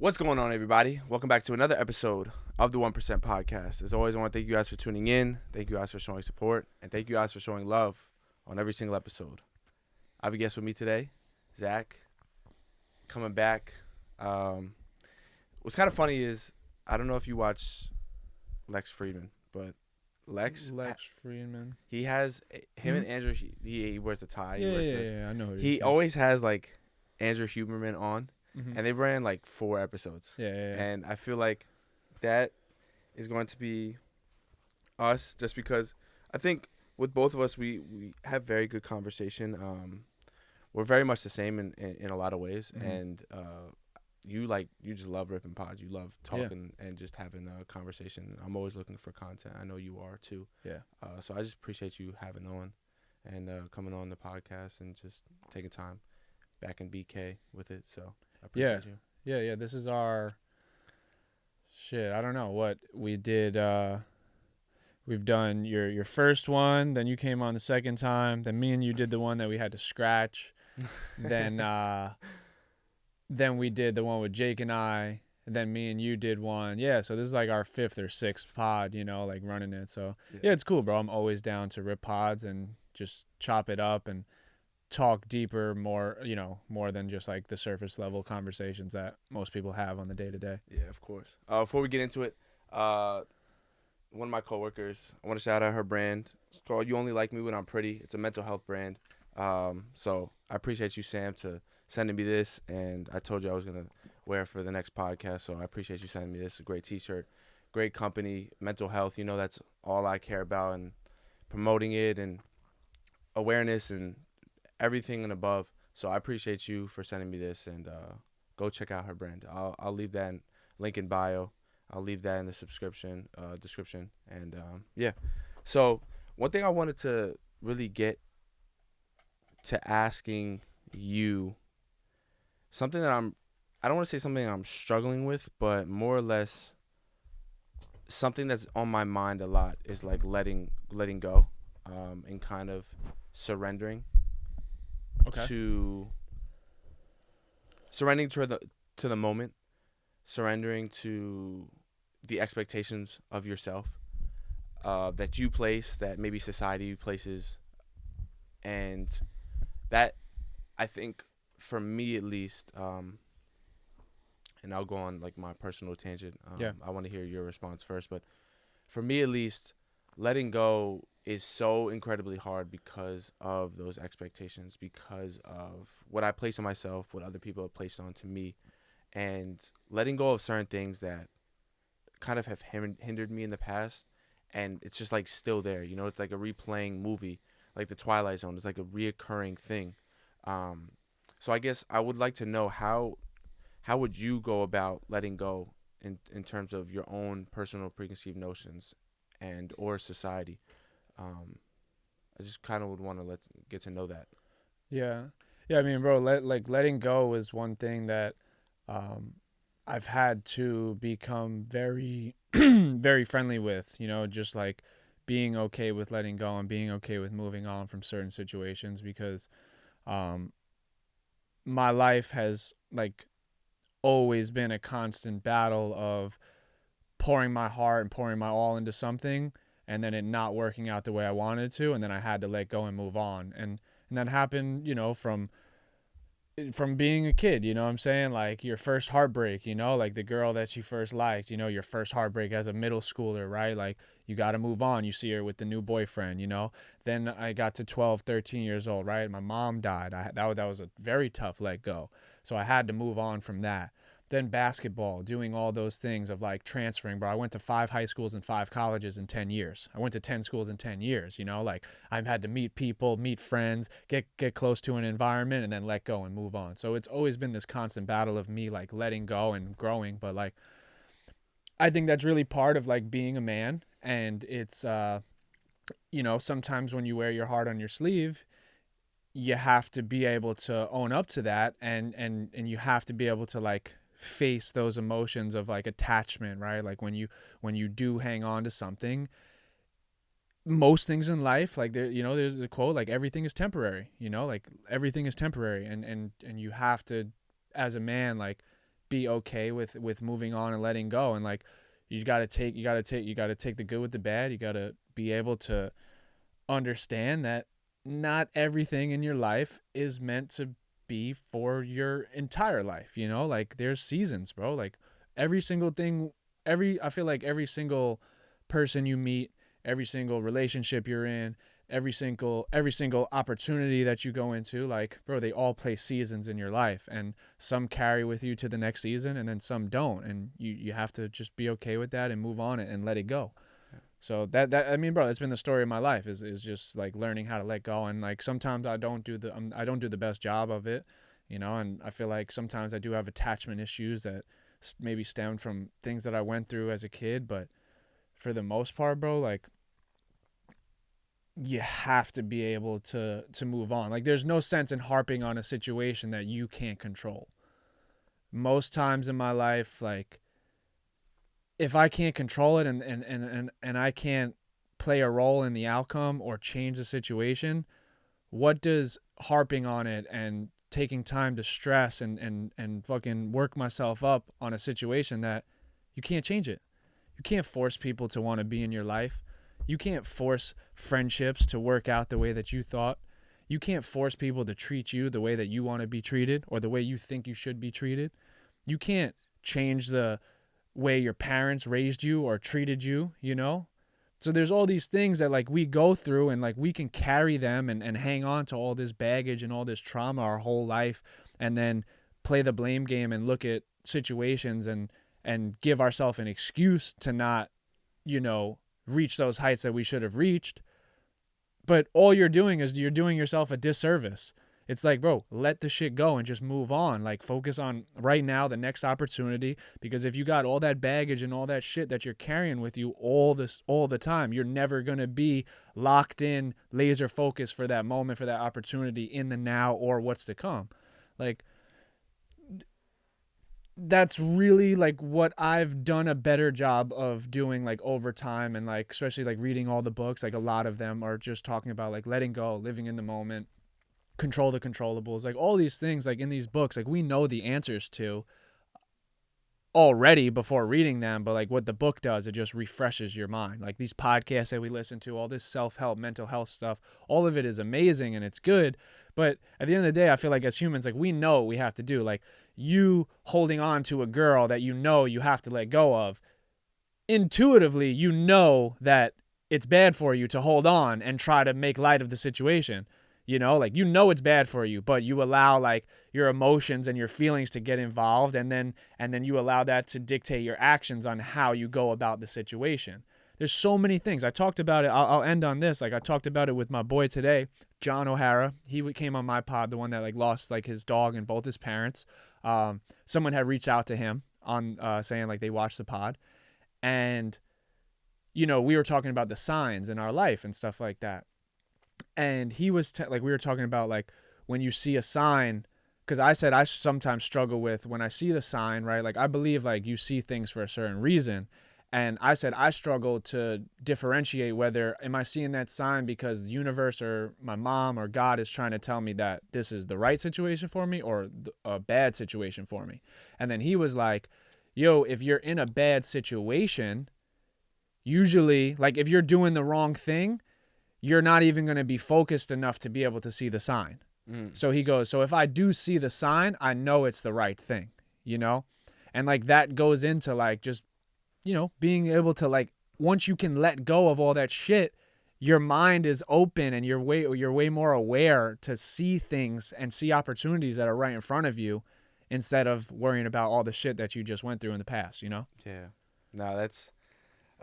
What's going on, everybody? Welcome back to another episode of the 1% Podcast. As always, I want to thank you guys for tuning in. Thank you guys for showing support. And thank you guys for showing love on every single episode. I have a guest with me today, Zach, coming back. What's kind of funny is, I don't know if you watch Lex Friedman, but Lex Friedman. He has, him and Andrew, he wears a tie. Yeah, I know who He always has, like, Andrew Huberman on. Mm-hmm. And they ran like 4 episodes. Yeah. And I feel like that is going to be us, just because I think with both of us, we have very good conversation. We're very much the same in a lot of ways. Mm-hmm. And you just love ripping pods. You love talking and just having a conversation. I'm always looking for content. I know you are too. Yeah. So I just appreciate you having on and coming on the podcast and just taking time back in BK with it. So I appreciate you. Yeah. This is our shit. I don't know what we did. We've done your first one, then you came on the second time, then me and you did the one that we had to scratch. then we did the one with Jake and I, and then me and you did one. Yeah, so this is like our 5th or 6th pod, like running it. So yeah, it's cool, bro. I'm always down to rip pods and just chop it up and talk deeper, more than just like the surface level conversations that most people have on the day to day. Yeah, of course. Before we get into it, one of my coworkers, I want to shout out her brand. It's called You Only Like Me When I'm Pretty. It's a mental health brand. So I appreciate you, Sam, to sending me this, and I told you I was gonna wear it for the next podcast. So I appreciate you sending me this. A great T-shirt, great company, mental health. That's all I care about, and promoting it and awareness and everything and above. So I appreciate you for sending me this, and go check out her brand. I'll leave that link in bio. I'll leave that in the description. And yeah. So one thing I wanted to really get to asking you, something that I don't want to say something I'm struggling with, but more or less something that's on my mind a lot is like letting go, and kind of surrendering. Okay. Surrendering to the moment, surrendering to the expectations of yourself, that you place, that maybe society places, and that I think for me at least, and I'll go on like my personal tangent. I want to hear your response first, but for me at least, letting go is so incredibly hard because of those expectations, because of what I place on myself, what other people have placed onto me, and letting go of certain things that kind of have hindered me in the past, and it's just like still there. It's like a replaying movie, like the Twilight Zone. It's like a reoccurring thing. So I guess I would like to know how would you go about letting go in terms of your own personal preconceived notions and or society. I just kind of would want to get to know that. Yeah. I mean, bro, letting go is one thing that I've had to become very, very friendly with. Just like being okay with letting go and being okay with moving on from certain situations, because my life has like always been a constant battle of pouring my heart and pouring my all into something, and then it not working out the way I wanted to, and then I had to let go and move on. And that happened, from being a kid, what I'm saying? Like your first heartbreak, like the girl that you first liked, your first heartbreak as a middle schooler, right? Like you got to move on. You see her with the new boyfriend, Then I got to 12, 13 years old, right? My mom died. That was a very tough let go. So I had to move on from that. Then basketball, doing all those things of like transferring, bro. I went to 5 high schools and 5 colleges in 10 years. I went to 10 schools in 10 years, like I've had to meet people, meet friends, get close to an environment, and then let go and move on. So it's always been this constant battle of me like letting go and growing. But like, I think that's really part of like being a man. And it's, sometimes when you wear your heart on your sleeve, you have to be able to own up to that. And you have to be able to like face those emotions of like attachment, right? Like when you do hang on to something, most things in life, like there's the quote, like everything is temporary, like everything is temporary, and you have to, as a man, like be okay with moving on and letting go. And like, you gotta take the good with the bad. You gotta be able to understand that not everything in your life is meant to be for your entire life. You know, like there's seasons, bro. Like every single thing, I feel like every single person you meet, every single relationship you're in, every single opportunity that you go into, like, bro, they all play seasons in your life, and some carry with you to the next season and then some don't, and you have to just be okay with that and move on it and let it go. So that I mean, bro, that's been the story of my life, is just like learning how to let go. And like sometimes I don't do the best job of it, you know, and I feel like sometimes I do have attachment issues that maybe stemmed from things that I went through as a kid. But for the most part, bro, like, you have to be able to move on. Like, there's no sense in harping on a situation that you can't control. Most times in my life, like, if I can't control it and I can't play a role in the outcome or change the situation, what does harping on it and taking time to stress and fucking work myself up on a situation that you can't change it? You can't force people to want to be in your life. You can't force friendships to work out the way that you thought. You can't force people to treat you the way that you want to be treated or the way you think you should be treated. You can't change the way your parents raised you or treated you, you know? So there's all these things that like we go through, and like we can carry them and hang on to all this baggage and all this trauma our whole life, and then play the blame game and look at situations and give ourselves an excuse to not, you know, reach those heights that we should have reached. But all you're doing is you're doing yourself a disservice. It's like, bro, let the shit go and just move on. Like, focus on right now, the next opportunity. Because if you got all that baggage and all that shit that you're carrying with you all the time, you're never going to be locked in, laser focused for that moment, for that opportunity in the now or what's to come. Like, that's really like what I've done a better job of doing, like, over time. And like, especially like reading all the books, like a lot of them are just talking about like letting go, living in the moment, control the controllables, like all these things, like in these books, like we know the answers to already before reading them, but like what the book does, it just refreshes your mind. Like these podcasts that we listen to, all this self-help, mental health stuff, all of it is amazing and it's good. But at the end of the day, I feel like as humans, like we know what we have to do. Like, you holding on to a girl that you know you have to let go of, intuitively you know that it's bad for you to hold on and try to make light of the situation. You know, like, you know it's bad for you, but you allow like your emotions and your feelings to get involved, and then you allow that to dictate your actions on how you go about the situation. There's so many things. I talked about it. I'll end on this. Like, I talked about it with my boy today, John O'Hara. He came on my pod, the one that like lost like his dog and both his parents. Someone had reached out to him on saying like they watched the pod, and you know, we were talking about the signs in our life and stuff like that. And he was like, we were talking about like when you see a sign, because I said I sometimes struggle with when I see the sign, right? Like, I believe like you see things for a certain reason. And I said I struggle to differentiate whether am I seeing that sign because the universe or my mom or God is trying to tell me that this is the right situation for me or a bad situation for me. And then he was like, yo, if you're in a bad situation, usually, like, if you're doing the wrong thing, you're not even going to be focused enough to be able to see the sign. So he goes, so if I do see the sign, I know it's the right thing, you know? And like that goes into like just, you know, being able to like, once you can let go of all that shit, your mind is open and you're way more aware to see things and see opportunities that are right in front of you instead of worrying about all the shit that you just went through in the past, you know? Yeah. No, that's,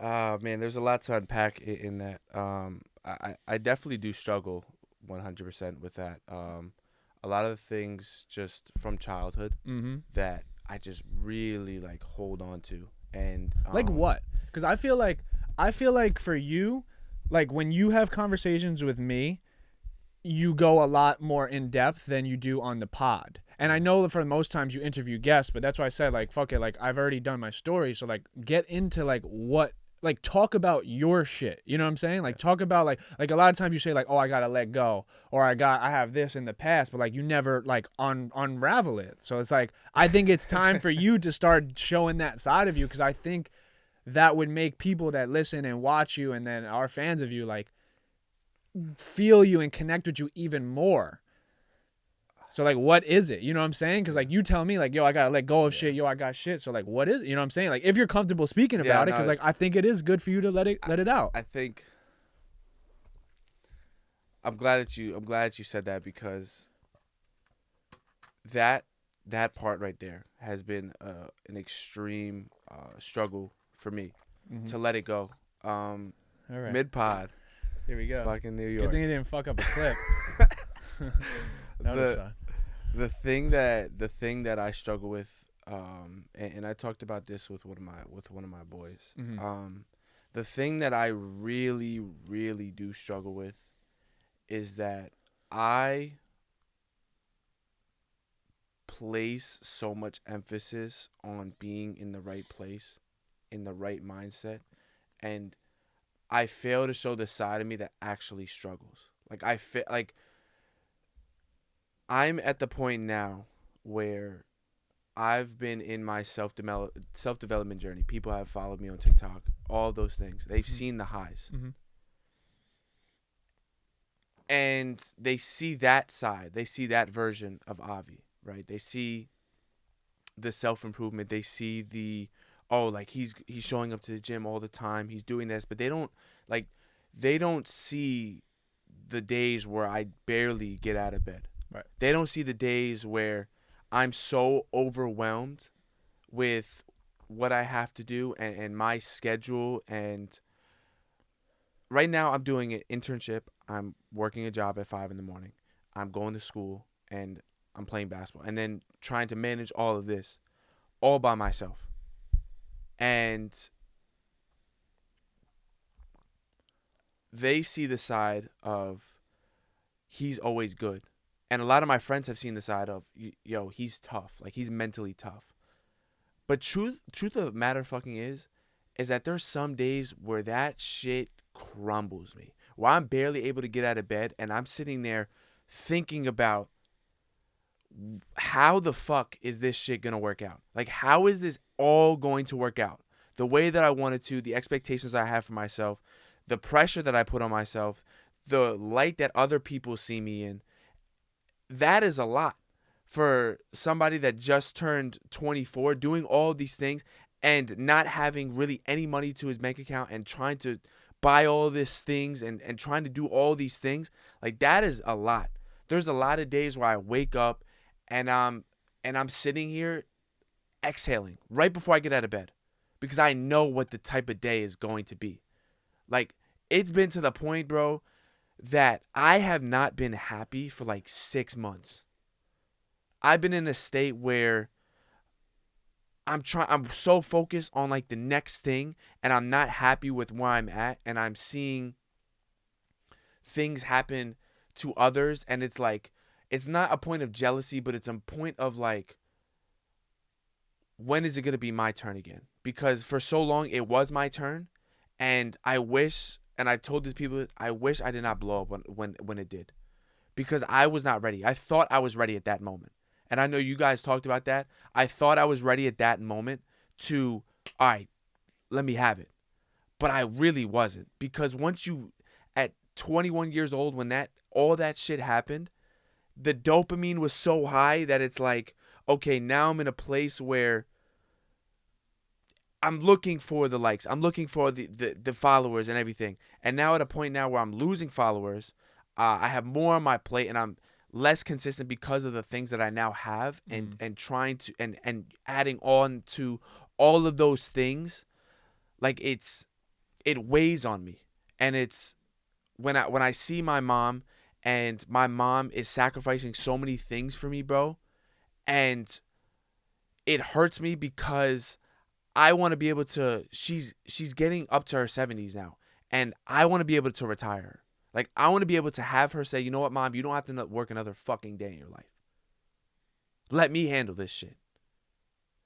man, there's a lot to unpack in that. I definitely do struggle 100% with that. A lot of the things just from childhood that I just really like hold on to. And like what? Because I feel like for you, like when you have conversations with me, you go a lot more in depth than you do on the pod. And I know that for most times you interview guests, but that's why I said like, fuck it, like I've already done my story. So like get into like what like talk about your shit. You know what I'm saying? Like talk about like a lot of times you say like, oh, I gotta let go, or I have this in the past, but like you never like unravel it. So it's like I think it's time for you to start showing that side of you, because I think that would make people that listen and watch you and then are fans of you like feel you and connect with you even more. So like, what is it? You know what I'm saying? Because like you tell me like, yo, I gotta let go of shit. Yo, I got shit. So like, what is it? You know what I'm saying? Like, if you're comfortable speaking Yeah, about it, no, because like I think it is good for you to let it out. I think I'm glad that you said that, because that part right there has been an extreme struggle for me to let it go. All right, Mid pod, here we go. fucking New Good York. thing you didn't fuck up a clip. Notice that. The thing that I struggle with, and I talked about this with one of my boys. Mhm. The thing that I really, really do struggle with is that I place so much emphasis on being in the right place, in the right mindset, and I fail to show the side of me that actually struggles. Like I'm at the point now where I've been in my self-development journey. People have followed me on TikTok, all those things. They've seen the highs. Mhm. And they see that side. They see that version of Avi, right? They see the self-improvement. They see the, oh, like he's showing up to the gym all the time. He's doing this, but they don't see the days where I barely get out of bed. Right. They don't see the days where I'm so overwhelmed with what I have to do and my schedule. And right now I'm doing an internship. I'm working a job at 5 a.m. I'm going to school and I'm playing basketball, and then trying to manage all of this all by myself. And they see the side of he's always good. And a lot of my friends have seen the side of, yo, he's tough. Like, he's mentally tough. But truth of the matter fucking is that there's some days where that shit crumbles me. Where I'm barely able to get out of bed, and I'm sitting there thinking about how the fuck is this shit gonna work out? Like, how is this all going to work out? The way that I wanted to, the expectations I have for myself, the pressure that I put on myself, the light that other people see me in. That is a lot for somebody that just turned 24, doing all these things and not having really any money to his bank account, and trying to buy all these things and trying to do all these things. Like, that is a lot. There's a lot of days where I wake up and I'm sitting here exhaling right before I get out of bed, because I know what the type of day is going to be. Like, it's been to the point, bro, that I have not been happy for like 6 months. I've been in a state where I'm so focused on like the next thing, and I'm not happy with where I'm at, and I'm seeing things happen to others, and it's like, it's not a point of jealousy, but it's a point of like, when is it going to be my turn again? Because for so long it was my turn, and I wish, and I told these people, I wish I did not blow up when it did, because I was not ready. I thought I was ready at that moment. And I know you guys talked about that. I thought I was ready at that moment to, all right, let me have it. But I really wasn't, because once you, at 21 years old, when all that shit happened, the dopamine was so high that it's like, okay, now I'm in a place where I'm looking for the likes. I'm looking for the followers and everything. And now at a point now where I'm losing followers, I have more on my plate, and I'm less consistent because of the things that I now have, and trying to and adding on to all of those things. Like, it weighs on me. And it's when I see my mom, and my mom is sacrificing so many things for me, bro, and it hurts me, because I want to be able to, she's getting up to her 70s now, and I want to be able to retire her. Like, I want to be able to have her say, you know what, Mom, you don't have to work another fucking day in your life. Let me handle this shit.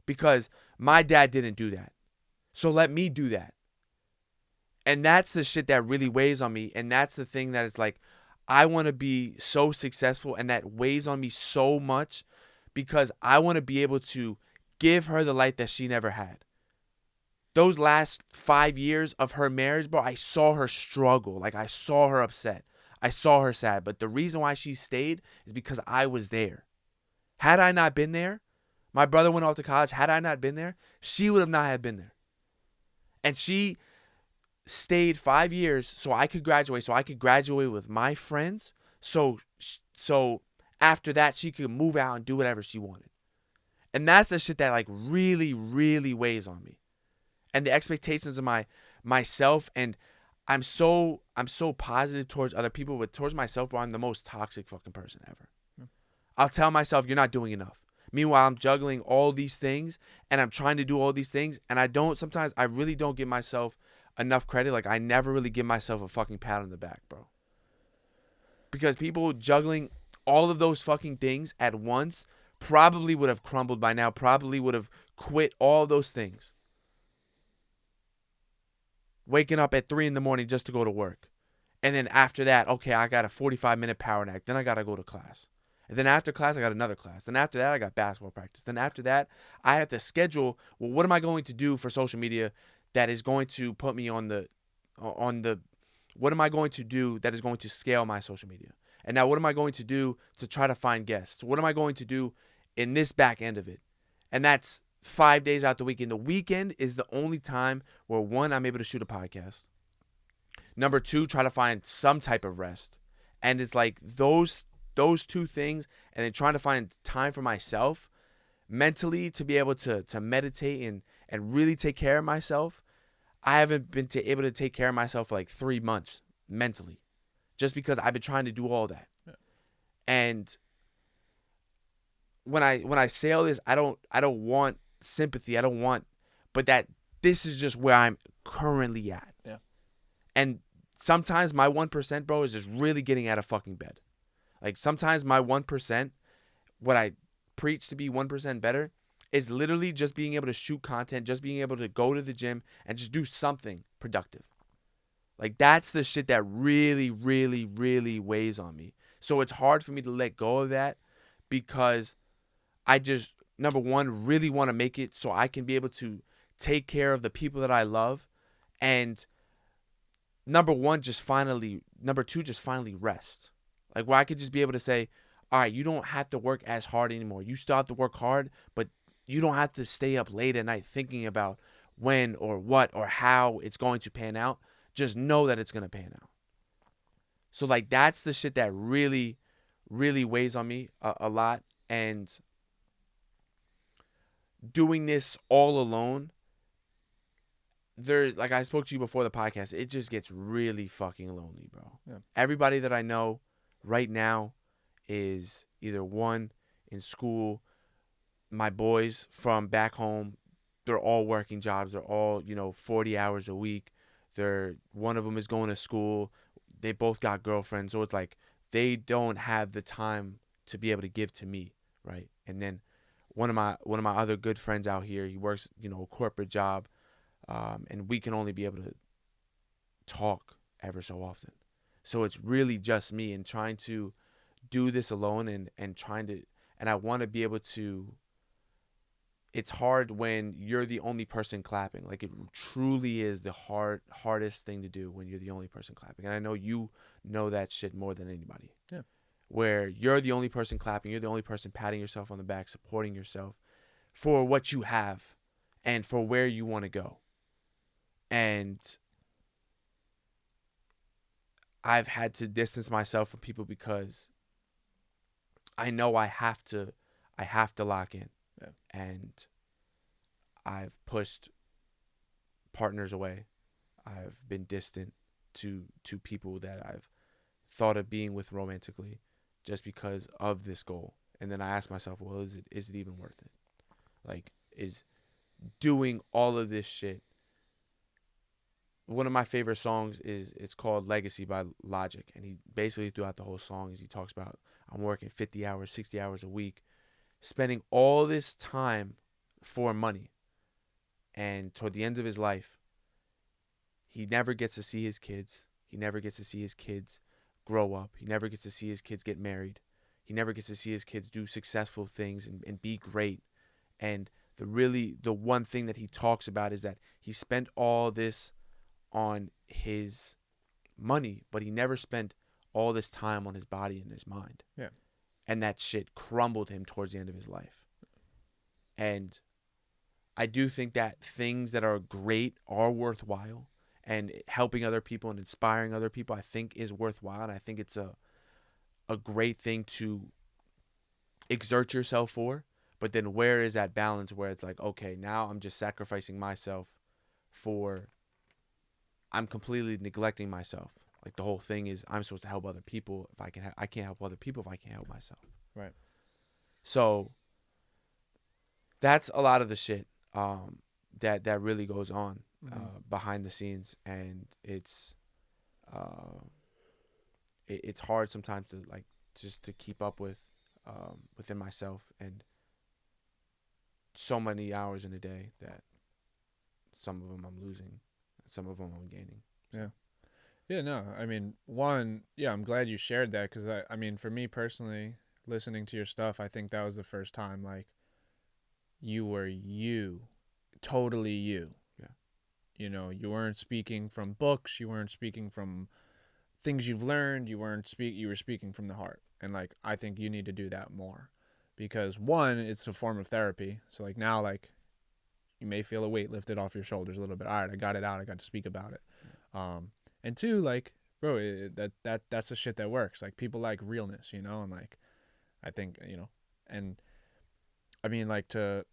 Because my dad didn't do that. So let me do that. And that's the shit that really weighs on me. And that's the thing that is like, I want to be so successful, and that weighs on me so much because I want to be able to give her the life that she never had. Those last 5 years of her marriage, bro, I saw her struggle. Like, I saw her upset. I saw her sad. But the reason why she stayed is because I was there. Had I not been there, my brother went off to college. Had I not been there, she would have not have been there. And she stayed 5 years so I could graduate, with my friends. So after that, she could move out and do whatever she wanted. And that's the shit that like really, really weighs on me. And the expectations of myself, and I'm so positive towards other people, but towards myself, bro, I'm the most toxic fucking person ever. I'll tell myself, you're not doing enough. Meanwhile, I'm juggling all these things, and I'm trying to do all these things, and sometimes I really don't give myself enough credit. Like, I never really give myself a fucking pat on the back, bro. Because people juggling all of those fucking things at once probably would have crumbled by now, probably would have quit all those things. Waking up at 3 a.m. just to go to work. And then after that, okay, I got a 45-minute power nap. Then I got to go to class. And then after class, I got another class. Then after that, I got basketball practice. Then after that, I have to schedule, well, what am I going to do for social media that is going to put me on the, what am I going to do that is going to scale my social media? And now what am I going to do to try to find guests? What am I going to do in this back end of it? And that's 5 days out the weekend. The weekend is the only time where, one, I'm able to shoot a podcast. Number two, try to find some type of rest. And it's like those two things, and then trying to find time for myself mentally to be able to meditate and really take care of myself. I haven't been able to take care of myself for like 3 months mentally, just because I've been trying to do all that. Yeah. And when I say all this, I don't want sympathy. I don't want, but that this is just where I'm currently at. Yeah. And sometimes my 1%, bro, is just really getting out of fucking bed. Like, sometimes my 1%, what I preach to be 1% better, is literally just being able to shoot content, just being able to go to the gym and just do something productive. Like, that's the shit that really, really, really weighs on me. So it's hard for me to let go of that because I just, number one, really want to make it so I can be able to take care of the people that I love. And number two, just finally rest. Like, where I could just be able to say, all right, you don't have to work as hard anymore. You still have to work hard, but you don't have to stay up late at night thinking about when or what or how it's going to pan out. Just know that it's going to pan out. So, like, that's the shit that really, really weighs on me a lot. And doing this all alone, like I spoke to you before the podcast, it just gets really fucking lonely, bro. Yeah. Everybody that I know right now is either one in school. My boys from back home, they're all working jobs. They're all, 40 hours a week. One of them is going to school. They both got girlfriends. So it's like they don't have the time to be able to give to me, right? And then one of my other good friends out here, he works, a corporate job, and we can only be able to talk ever so often. So it's really just me, and trying to do this alone and I want to be able to. It's hard when you're the only person clapping. Like, it truly is the hardest thing to do when you're the only person clapping. And I know you know that shit more than anybody. Yeah. Where you're the only person clapping, you're the only person patting yourself on the back, supporting yourself for what you have and for where you want to go. And I've had to distance myself from people because I know I have to lock in. Yeah. And I've pushed partners away. I've been distant to people that I've thought of being with romantically just because of this goal. And then I ask myself, well, is it even worth it? Like, is doing all of this shit. One of my favorite songs it's called Legacy by Logic. And he basically, throughout the whole song, he talks about, I'm working 50 hours, 60 hours a week, spending all this time for money. And toward the end of his life, he never gets to see his kids. He never gets to see his kids grow up. He never gets to see his kids get married. He never gets to see his kids do successful things and be great. And the one thing that he talks about is that he spent all this on his money, but he never spent all this time on his body and his mind. Yeah. And that shit crumbled him towards the end of his life. And I do think that things that are great are worthwhile, and helping other people and inspiring other people, I think, is worthwhile. And I think it's a great thing to exert yourself for. But then where is that balance where it's like, okay, now I'm just sacrificing myself for, I'm completely neglecting myself. Like the whole thing is I'm supposed to help other people. If I can, I can't help other people if I can't help myself. Right. So that's a lot of the shit that really goes on behind the scenes, and it's hard sometimes to like just to keep up with within myself, and so many hours in a day that some of them I'm losing, some of them I'm gaining. Yeah. Yeah, no, I mean, one, yeah, I'm glad you shared that, because I mean, for me personally, listening to your stuff, I think that was the first time, like, you were you, totally you. Yeah. You know, you weren't speaking from books, you weren't speaking from things you've learned, you were speaking from the heart. And, like, I think you need to do that more, because one, it's a form of therapy. So, like, now, like, you may feel a weight lifted off your shoulders a little bit. All right, I got it out, I got to speak about it. And two, like, bro, that's the shit that works. Like, people like realness, you know, and like, I think, you know, and I mean, like, to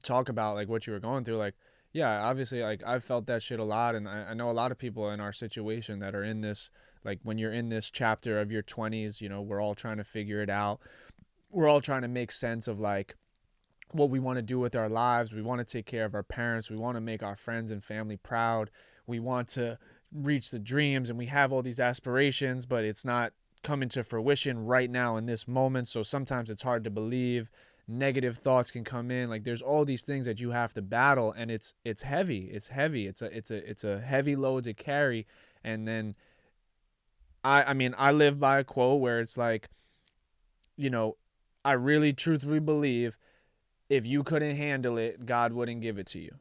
talk about like what you were going through, like, yeah, obviously, like, I've felt that shit a lot, and I know a lot of people in our situation that are in this, like, when you're in this chapter of your 20s, you know, we're all trying to figure it out. We're all trying to make sense of like what we want to do with our lives. We want to take care of our parents. We want to make our friends and family proud. We want to reach the dreams, and we have all these aspirations, but it's not coming to fruition right now in this moment. So sometimes it's hard to believe. Negative thoughts can come in. Like, there's all these things that you have to battle, and it's heavy. It's heavy. It's a heavy load to carry. And then I mean, I live by a quote where it's like, you know, I really truthfully believe if you couldn't handle it, God wouldn't give it to you.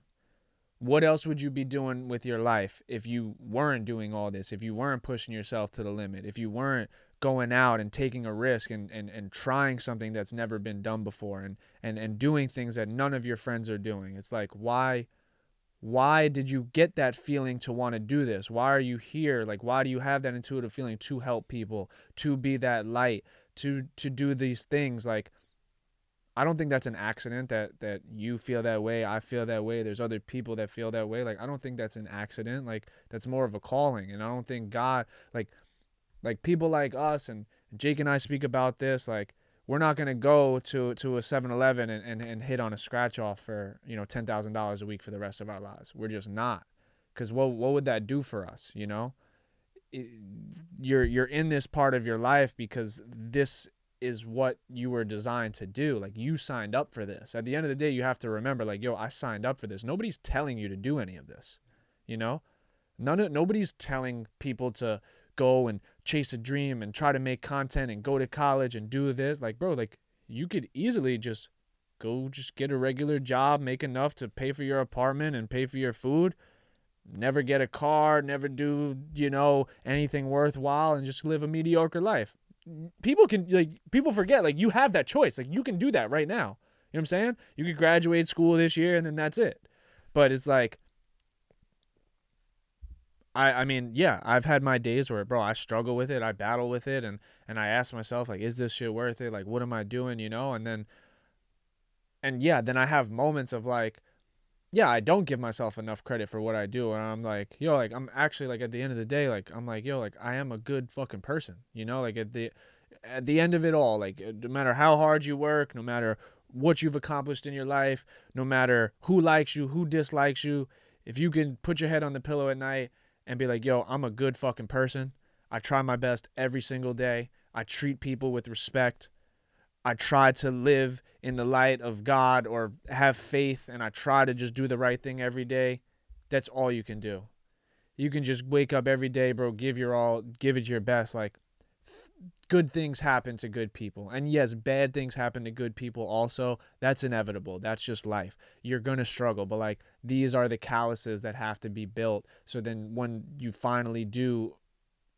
What else would you be doing with your life if you weren't doing all this, if you weren't pushing yourself to the limit, if you weren't going out and taking a risk and trying something that's never been done before, and doing things that none of your friends are doing? It's like, why did you get that feeling to want to do this? Why are you here? Like, why do you have that intuitive feeling to help people, to be that light, to do these things? Like, I don't think that's an accident that you feel that way. I feel that way. There's other people that feel that way. Like, I don't think that's an accident. Like, that's more of a calling. And I don't think God, like people like us, and Jake and I speak about this, like, we're not going to go to a 7-Eleven and hit on a scratch off for, you know, $10,000 a week for the rest of our lives. We're just not. Because what would that do for us, you know? You're in this part of your life because this is what you were designed to do. Like, you signed up for this. At the end of the day, you have to remember, like, yo, I signed up for this. Nobody's telling you to do any of this, you know? Nobody's telling people to go and chase a dream and try to make content and go to college and do this. Like, bro, like, you could easily just get a regular job, make enough to pay for your apartment and pay for your food, never get a car, never do, you know, anything worthwhile, and just live a mediocre life. People forget, like, you have that choice. Like, you can do that right now. You know what I'm saying? You could graduate school this year and then that's it. But it's like, I mean, yeah, I've had my days where, bro, I struggle with it, I battle with it, and I ask myself, like, is this shit worth it? Like, what am I doing, you know? And I have moments of like, yeah, I don't give myself enough credit for what I do, and I'm like, yo, like, I'm actually, like, at the end of the day, like, I'm like, yo, like, I am a good fucking person, you know? Like, at the end of it all, like, no matter how hard you work, no matter what you've accomplished in your life, no matter who likes you, who dislikes you, if you can put your head on the pillow at night and be like, yo, I'm a good fucking person. I try my best every single day. I treat people with respect. I try to live in the light of God, or have faith, and I try to just do the right thing every day. That's all you can do. You can just wake up every day, bro, give your all, give it your best. Like, good things happen to good people. And yes, bad things happen to good people also. That's inevitable. That's just life. You're going to struggle, but like these are the calluses that have to be built. So then when you finally do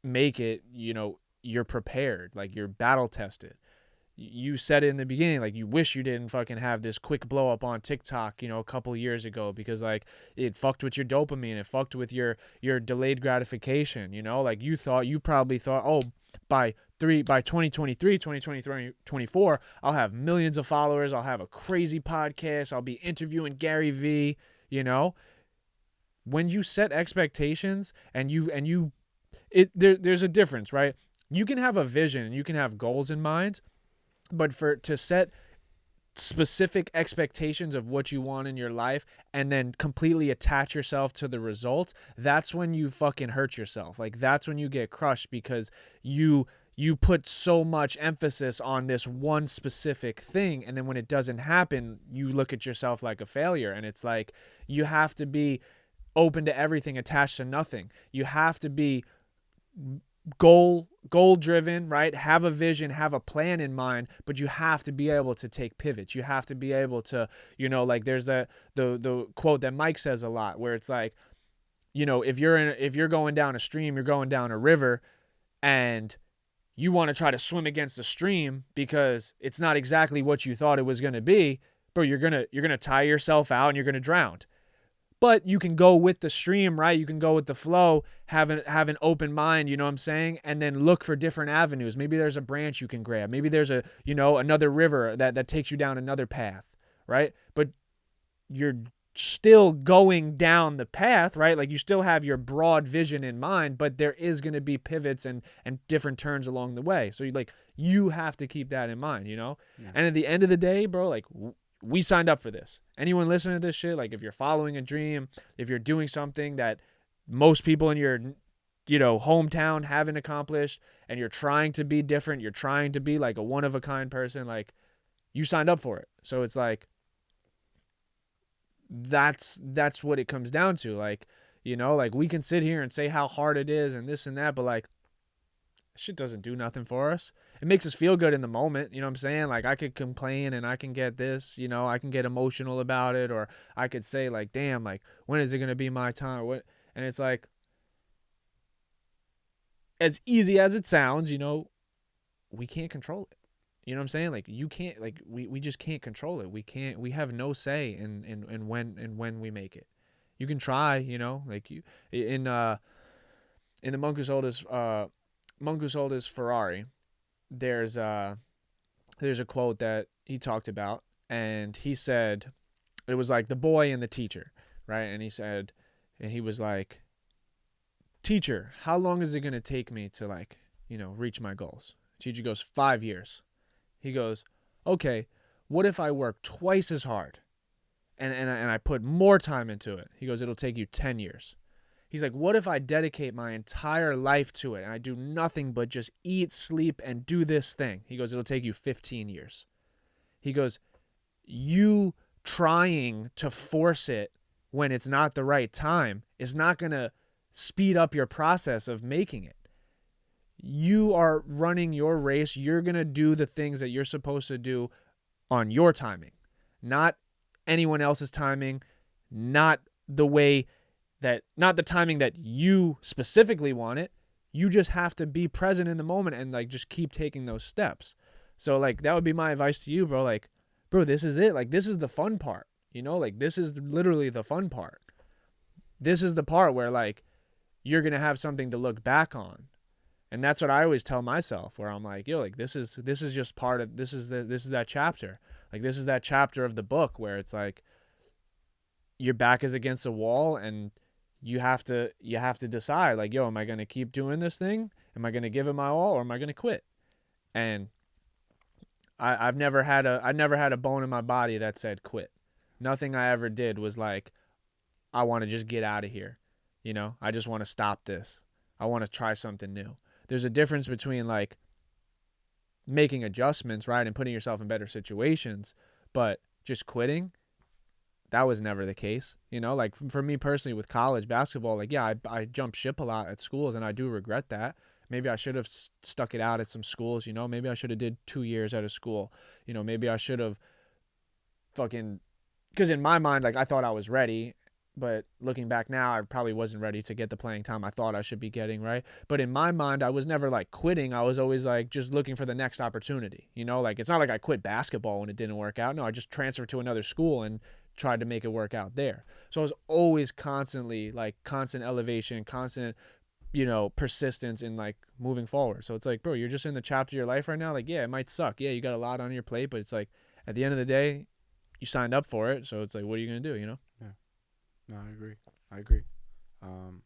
make it, you're prepared, like you're battle tested. You said it in the beginning, like you wish you didn't fucking have this quick blow up on TikTok, a couple years ago, because like it fucked with your dopamine, it fucked with your delayed gratification, like you probably thought, oh, by 2023, 2023, 24, I'll have millions of followers, I'll have a crazy podcast, I'll be interviewing Gary Vee, when you set expectations and there's a difference, right? You can have a vision and you can have goals in mind, but to set specific expectations of what you want in your life and then completely attach yourself to the results, that's when you fucking hurt yourself. Like that's when you get crushed, because you put so much emphasis on this one specific thing, and then when it doesn't happen, you look at yourself like a failure. And it's like, you have to be open to everything, attached to nothing. You have to be goal driven, right? Have a vision, have a plan in mind, but you have to be able to take pivots. You have to be able to, like there's the quote that Mike says a lot, where it's like, if you're going down a stream, you're going down a river, and you want to try to swim against the stream because it's not exactly what you thought it was going to be, bro, you're going to tire yourself out and you're going to drown. But you can go with the stream, right? You can go with the flow, have an open mind, you know what I'm saying? And then look for different avenues. Maybe there's a branch you can grab. Maybe there's another river that takes you down another path, right? But you're still going down the path, right? Like you still have your broad vision in mind, but there is going to be pivots and different turns along the way. So you have to keep that in mind, Yeah. And at the end of the day, bro, like we signed up for this. Anyone listening to this shit, like if you're following a dream, if you're doing something that most people in your hometown haven't accomplished, and you're trying to be different, you're trying to be like a one of a kind person, like you signed up for it. So it's like that's what it comes down to. Like, like we can sit here and say how hard it is and this and that, but like shit doesn't do nothing for us. It makes us feel good in the moment, you know what I'm saying? Like I could complain and I can get this, I can get emotional about it, or I could say like, damn, like when is it going to be my time? And it's like, as easy as it sounds, we can't control it. You know what I'm saying? Like you can't, like we just can't control it. We have no say in when we make it. You can try, like you in the Monk Who Sold His Ferrari, there's a quote that he talked about, and he said, it was like the boy and the teacher, right? And he was like, teacher, how long is it going to take me to reach my goals? Teacher goes, 5 years. He goes, okay, what if I work twice as hard and I put more time into it? He goes, it'll take you 10 years. He's like, what if I dedicate my entire life to it and I do nothing but just eat, sleep, and do this thing? He goes, it'll take you 15 years. He goes, you trying to force it when it's not the right time is not going to speed up your process of making it. You are running your race. You're going to do the things that you're supposed to do on your timing, not anyone else's timing, not the timing that you specifically want it. You just have to be present in the moment and like just keep taking those steps. So like that would be my advice to you, bro. Like, bro, this is it. Like this is the fun part, like this is literally the fun part. This is the part where like you're going to have something to look back on. And that's what I always tell myself, where I'm like, yo, like this is just part of, this is that chapter. Like this is that chapter of the book where it's like your back is against a wall and you have to decide like, yo, am I going to keep doing this thing? Am I going to give it my all, or am I going to quit? And I've never had a bone in my body that said quit. Nothing I ever did was like, I want to just get out of here. I just want to stop this. I want to try something new. There's a difference between like making adjustments, right, and putting yourself in better situations, but just quitting, that was never the case. You know, like for me personally with college basketball, like, yeah, I jumped ship a lot at schools, and I do regret that. Maybe I should have stuck it out at some schools, you know, maybe I should have did 2 years at a school, you know, maybe I should have fucking, because in my mind, like, I thought I was ready, but looking back now, I probably wasn't ready to get the playing time I thought I should be getting, right? But in my mind, I was never like quitting. I was always like just looking for the next opportunity. You know, like, it's not like I quit basketball when it didn't work out. No, I just transferred to another school and tried to make it work out there. So I was always constantly like constant elevation, constant, you know, persistence in like moving forward. So it's like, bro, you're just in the chapter of your life right now. Like, yeah, it might suck. Yeah, you got a lot on your plate, but it's like at the end of the day, you signed up for it. So it's like, what are you going to do, you know? Yeah. No, I agree. I agree. Um,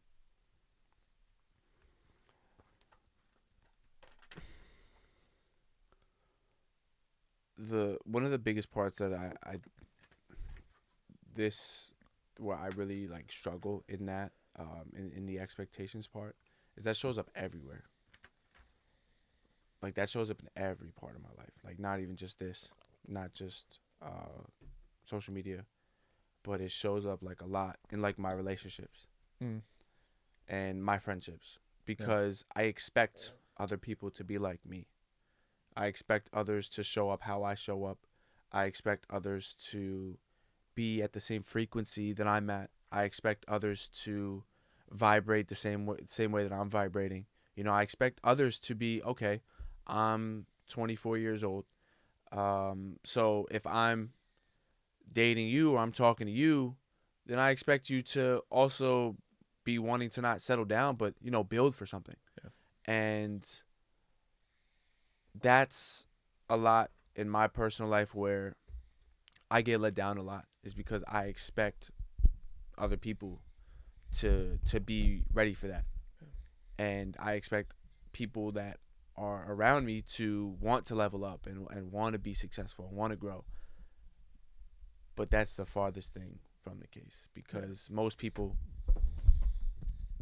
the one of the biggest parts that I this where I really like struggle in that in the expectations part is that shows up everywhere. Like that shows up in every part of my life. Like not even just this, not just social media, but it shows up like a lot in like my relationships Mm. and my friendships Yeah. because I expect other people to be like me. I expect others to show up how I show up. I expect others to be at the same frequency that I'm at. I expect others to vibrate the same way that I'm vibrating. You know, I expect others to be okay. I'm 24 years old. So if I'm dating you or I'm talking to you, then I expect you to also be wanting to not settle down, but you know, build for something. Yeah. And that's a lot in my personal life where I get let down a lot is because I expect other people to be ready for that. And I expect people that are around me to want to level up and want to be successful, want to grow. But that's the farthest thing from the case because most people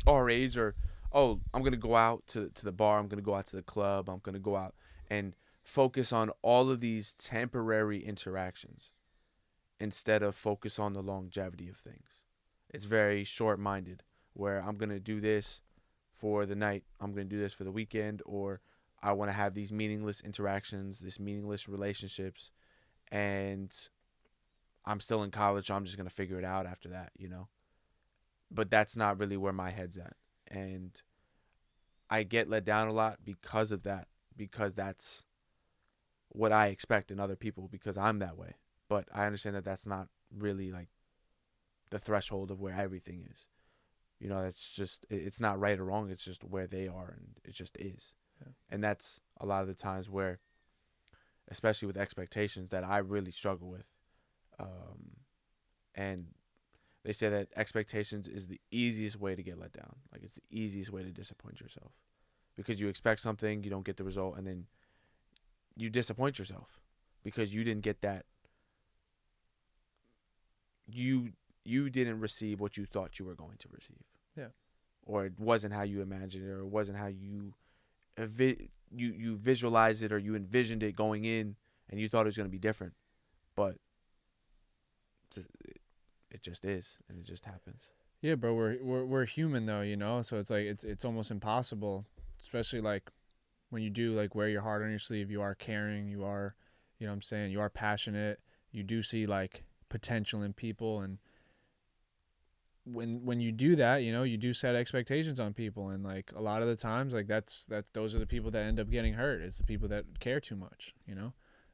our age are, oh, I'm going to go out to the bar, I'm going to go out to the club, I'm going to go out and focus on all of these temporary interactions instead of focus on the longevity of things. It's very short-minded where I'm going to do this for the night, I'm going to do this for the weekend, or I want to have these meaningless interactions, these meaningless relationships, and I'm still in college, so I'm just going to figure it out after that, you know? But that's not really where my head's at. And I get let down a lot because of that, because that's what I expect in other people because I'm that way. But I understand that that's not really like the threshold of where everything is. You know, that's just it's not right or wrong. It's just where they are, and it just is. Yeah. And that's a lot of the times where, especially with expectations, that I really struggle with. And they say that expectations is the easiest way to get let down. Like it's the easiest way to disappoint yourself because you expect something, you don't get the result, and then you disappoint yourself because you didn't get that. You didn't receive what you thought you were going to receive. Yeah. Or it wasn't how you imagined it, or it wasn't how you visualized it, or you envisioned it going in, and you thought it was going to be different, but it just is, and it just happens. Yeah, bro, we're human though, you know. So it's like it's almost impossible, especially like when you do like wear your heart on your sleeve. You are caring. You are, you know what I'm saying. You are passionate. You do see like potential in people, and when you do that, you know, you do set expectations on people, and like a lot of the times, like that's those are the people that end up getting hurt. It's the people that care too much, you know.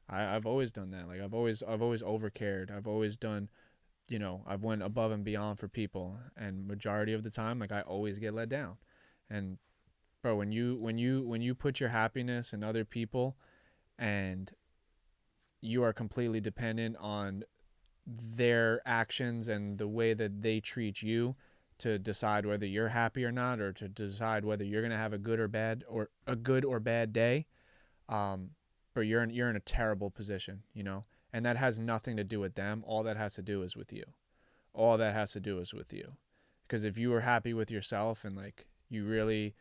I've always done that. Like I've always overcared. I've always done, you know, I've went above and beyond for people, and majority of the time, like I always get let down. And bro, when you put your happiness in other people, and you are completely dependent on their actions and the way that they treat you to decide whether you're happy or not, or to decide whether you're gonna have a good or bad day, but you're in a terrible position, you know, and that has nothing to do with them. All that has to do is with you. All that has to do is with you, because if you were happy with yourself and like you really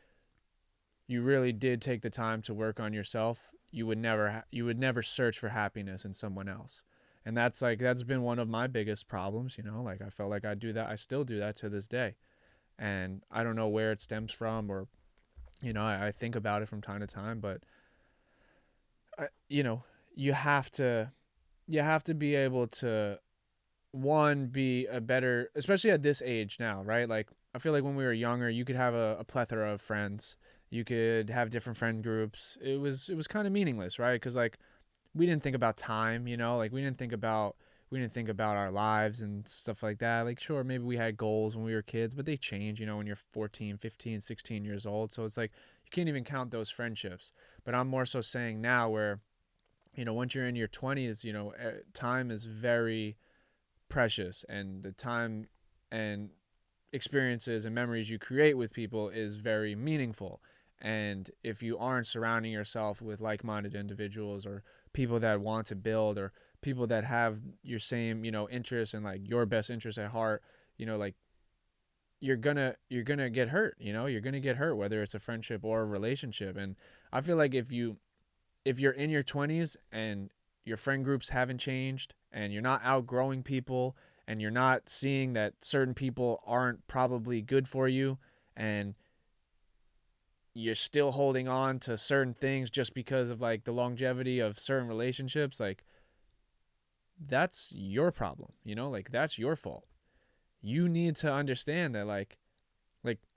did take the time to work on yourself, you would never search for happiness in someone else. And that's been one of my biggest problems, like I felt like I do that. I still do that to this day. And I don't know where it stems from, or I think about it from time to time, but I, you have to be able to, one, be a better, especially at this age now, right? Like I feel like when we were younger, you could have a plethora of friends. You could have different friend groups. It was kind of meaningless, right? Because like we didn't think about time, like we didn't think about our lives and stuff like that. Like sure, maybe we had goals when we were kids, but they change, when you're 14, 15, 16 years old. So it's like you can't even count those friendships. But I'm more so saying now where, once you're in your 20s, time is very precious, and the time and experiences and memories you create with people is very meaningful. And if you aren't surrounding yourself with like-minded individuals, or people that want to build, or people that have your same, interests and like your best interests at heart, like you're gonna get hurt. You're gonna get hurt, whether it's a friendship or a relationship. And I feel like if you're in your 20s and your friend groups haven't changed, and you're not outgrowing people, and you're not seeing that certain people aren't probably good for you, and you're still holding on to certain things just because of like the longevity of certain relationships, like that's your problem, like that's your fault. You need to understand that like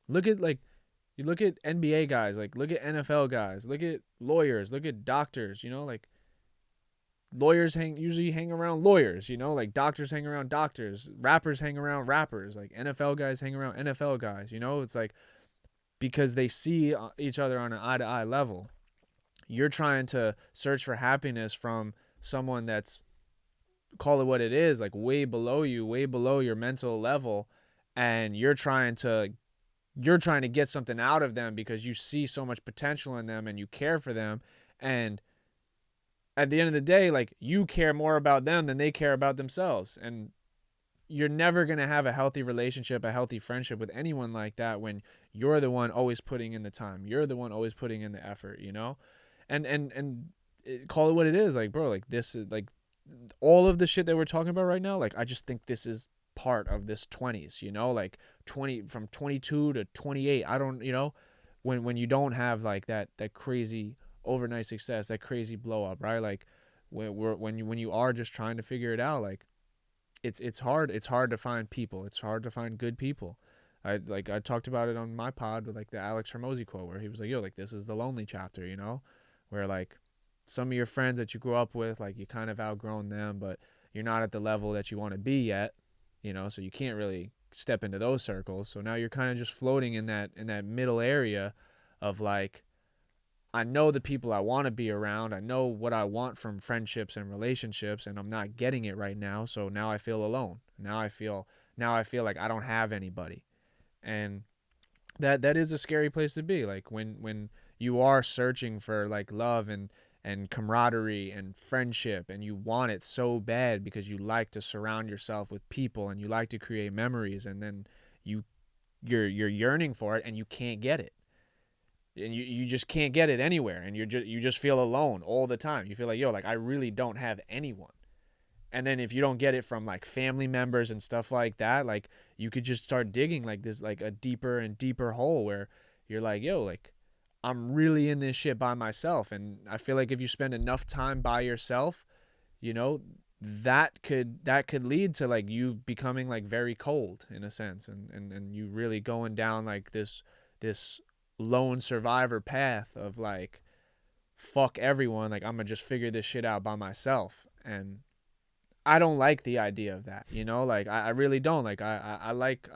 look at like you look at NBA guys, like look at NFL guys, look at lawyers, look at doctors, like lawyers usually hang around lawyers, like doctors hang around doctors, rappers hang around rappers, like NFL guys hang around NFL guys, it's like because they see each other on an eye to eye level. You're trying to search for happiness from someone that's, call it what it is, like way below you, way below your mental level, and you're trying to get something out of them because you see so much potential in them and you care for them. And at the end of the day, like you care more about them than they care about themselves. And you're never going to have a healthy relationship, a healthy friendship with anyone like that when you're the one always putting in the time. You're the one always putting in the effort, And call it what it is, like bro, like this is like all of the shit that we're talking about right now, like I just think this is part of this 20s, like 20 from 22 to 28. I don't, when you don't have like that crazy overnight success, that crazy blow up, right? Like when you are just trying to figure it out, like it's hard to find people. It's hard to find good people. I talked about it on my pod with like the Alex Hermosi quote where he was like, yo, like this is the lonely chapter, where like some of your friends that you grew up with, like you kind of outgrown them, but you're not at the level that you want to be yet, so you can't really step into those circles. So now you're kind of just floating in that middle area of like, I know the people I want to be around. I know what I want from friendships and relationships, and I'm not getting it right now. So now I feel alone. Now I feel like I don't have anybody. And that is a scary place to be. Like when you are searching for like love and camaraderie and friendship, and you want it so bad because you like to surround yourself with people and you like to create memories, and then you're yearning for it and you can't get it, and you just can't get it anywhere, and you just feel alone all the time. You feel like, yo, like I really don't have anyone. And then if you don't get it from like family members and stuff like that, like you could just start digging like this, like a deeper and deeper hole where you're like, yo, like I'm really in this shit by myself. And I feel like if you spend enough time by yourself, you know, that could lead to like you becoming like very cold in a sense, and you really going down like this lone survivor path of like, fuck everyone, like I'm gonna just figure this shit out by myself. And I don't like the idea of that, like I really don't. Like I like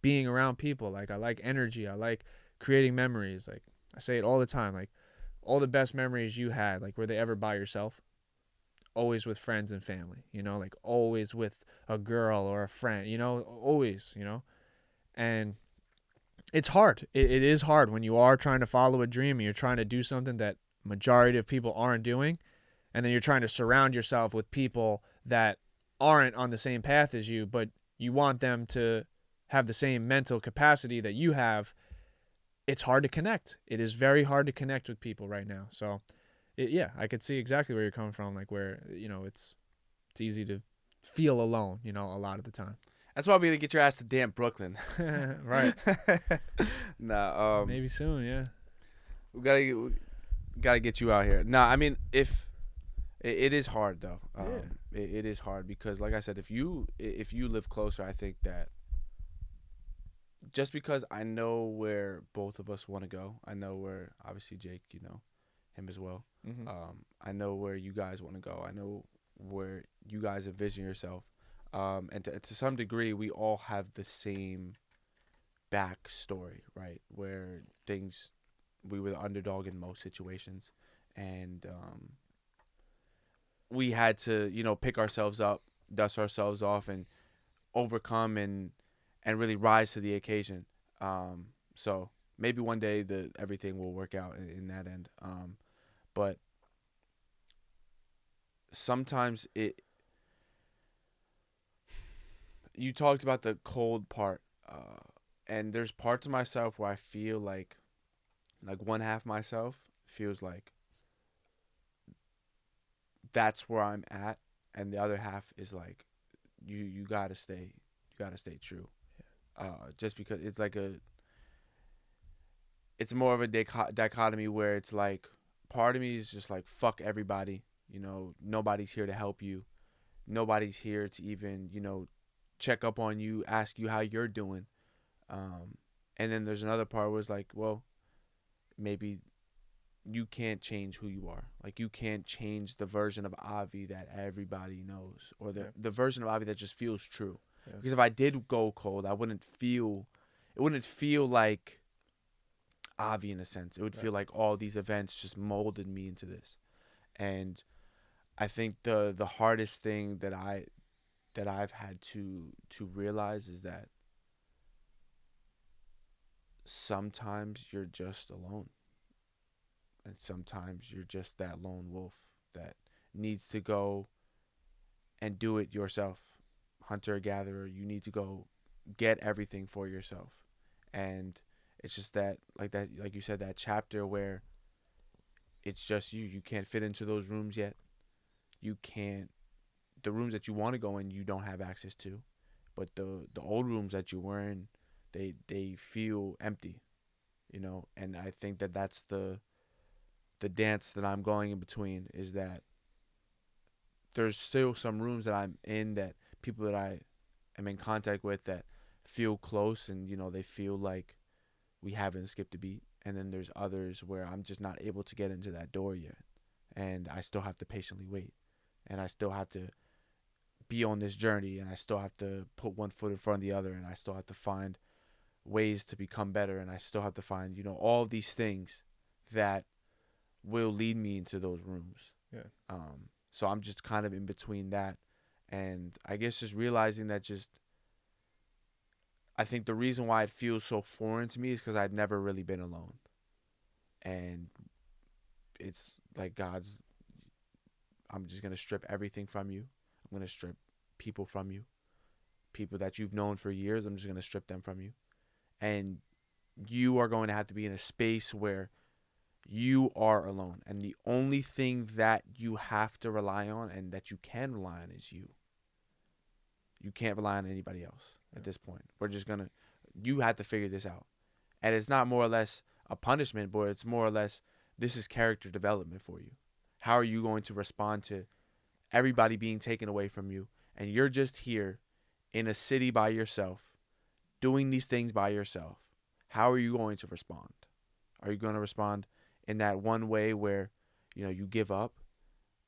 being around people. Like I like energy. I like creating memories. Like I say it all the time. Like all the best memories you had, like were they ever by yourself? Always with friends and family, like always with a girl or a friend, always, And it's hard. It is hard when you are trying to follow a dream and you're trying to do something that majority of people aren't doing, and then you're trying to surround yourself with people that aren't on the same path as you, but you want them to have the same mental capacity that you have. It's hard to connect. It is very hard to connect with people right now. So yeah, I could see exactly where you're coming from, like where, it's It's easy to feel alone, a lot of the time. That's why we gotta get your ass to damn Brooklyn. Right. Nah, Maybe soon, yeah. we gotta get you out here. Nah, I mean, if it is hard though. It is hard because, like I said, if you live closer, I think that just because I know where both of us want to go, I know where obviously Jake, him as well. Mm-hmm. I know where you guys want to go. I know where you guys envision yourself. And to some degree, we all have the same backstory, right? Where we were the underdog in most situations, and we had to, pick ourselves up, dust ourselves off, and overcome and really rise to the occasion. So maybe one day everything will work out in that end. But sometimes you talked about the cold part, and there's parts of myself where I feel like one half myself feels like that's where I'm at, and the other half is like, you gotta stay true. Just because it's more of a dichotomy where it's like part of me is just like, fuck everybody, nobody's here to help you, nobody's here to even check up on you, ask you how you're doing, and then there's another part where it's like, well, maybe you can't change who you are. Like, you can't change the version of Avi that everybody knows, or the version of Avi that just feels true. Yeah. Because if I did go cold, it wouldn't feel like Avi in a sense. It would feel like all these events just molded me into this. And I think the hardest thing that I've had to realize is that sometimes you're just alone. And sometimes you're just that lone wolf that needs to go and do it yourself. Hunter gatherer, you need to go get everything for yourself. And it's just that, like you said, that chapter where it's just you. You can't fit into those rooms yet. You can't. The rooms that you want to go in, you don't have access to. But the old rooms that you were in, they feel empty, And I think that's the dance that I'm going in between, is that there's still some rooms that I'm in, that people that I am in contact with that feel close, and they feel like we haven't skipped a beat. And then there's others where I'm just not able to get into that door yet, and I still have to patiently wait, and I still have to be on this journey, and I still have to put one foot in front of the other, and I still have to find ways to become better, and I still have to find all of these things that will lead me into those rooms. Yeah. So I'm just kind of in between that, and I guess just realizing that I think the reason why it feels so foreign to me is because I'd never really been alone, and it's like I'm just gonna strip everything from you. I'm gonna strip people from you, people that you've known for years. I'm just gonna strip them from you, and you are going to have to be in a space where you are alone, and the only thing that you have to rely on, and that you can rely on, is you. You can't rely on anybody else at this point. You have to figure this out. And it's not more or less a punishment, but it's more or less, this is character development for you. How are you going to respond to everybody being taken away from you, and you're just here in a city by yourself, doing these things by yourself? How are you going to respond? Are you going to respond in that one way where you give up,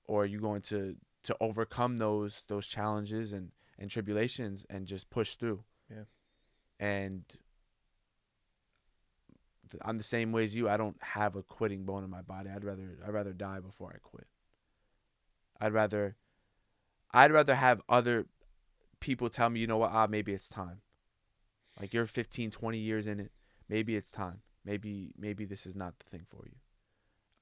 or are you going to overcome those challenges and tribulations and just push through? Yeah. And I'm the same way as you. I don't have a quitting bone in my body. I'd rather die before I quit. I'd rather have other people tell me, maybe it's time. Like, you're 15, 20 years in it. Maybe it's time. Maybe this is not the thing for you.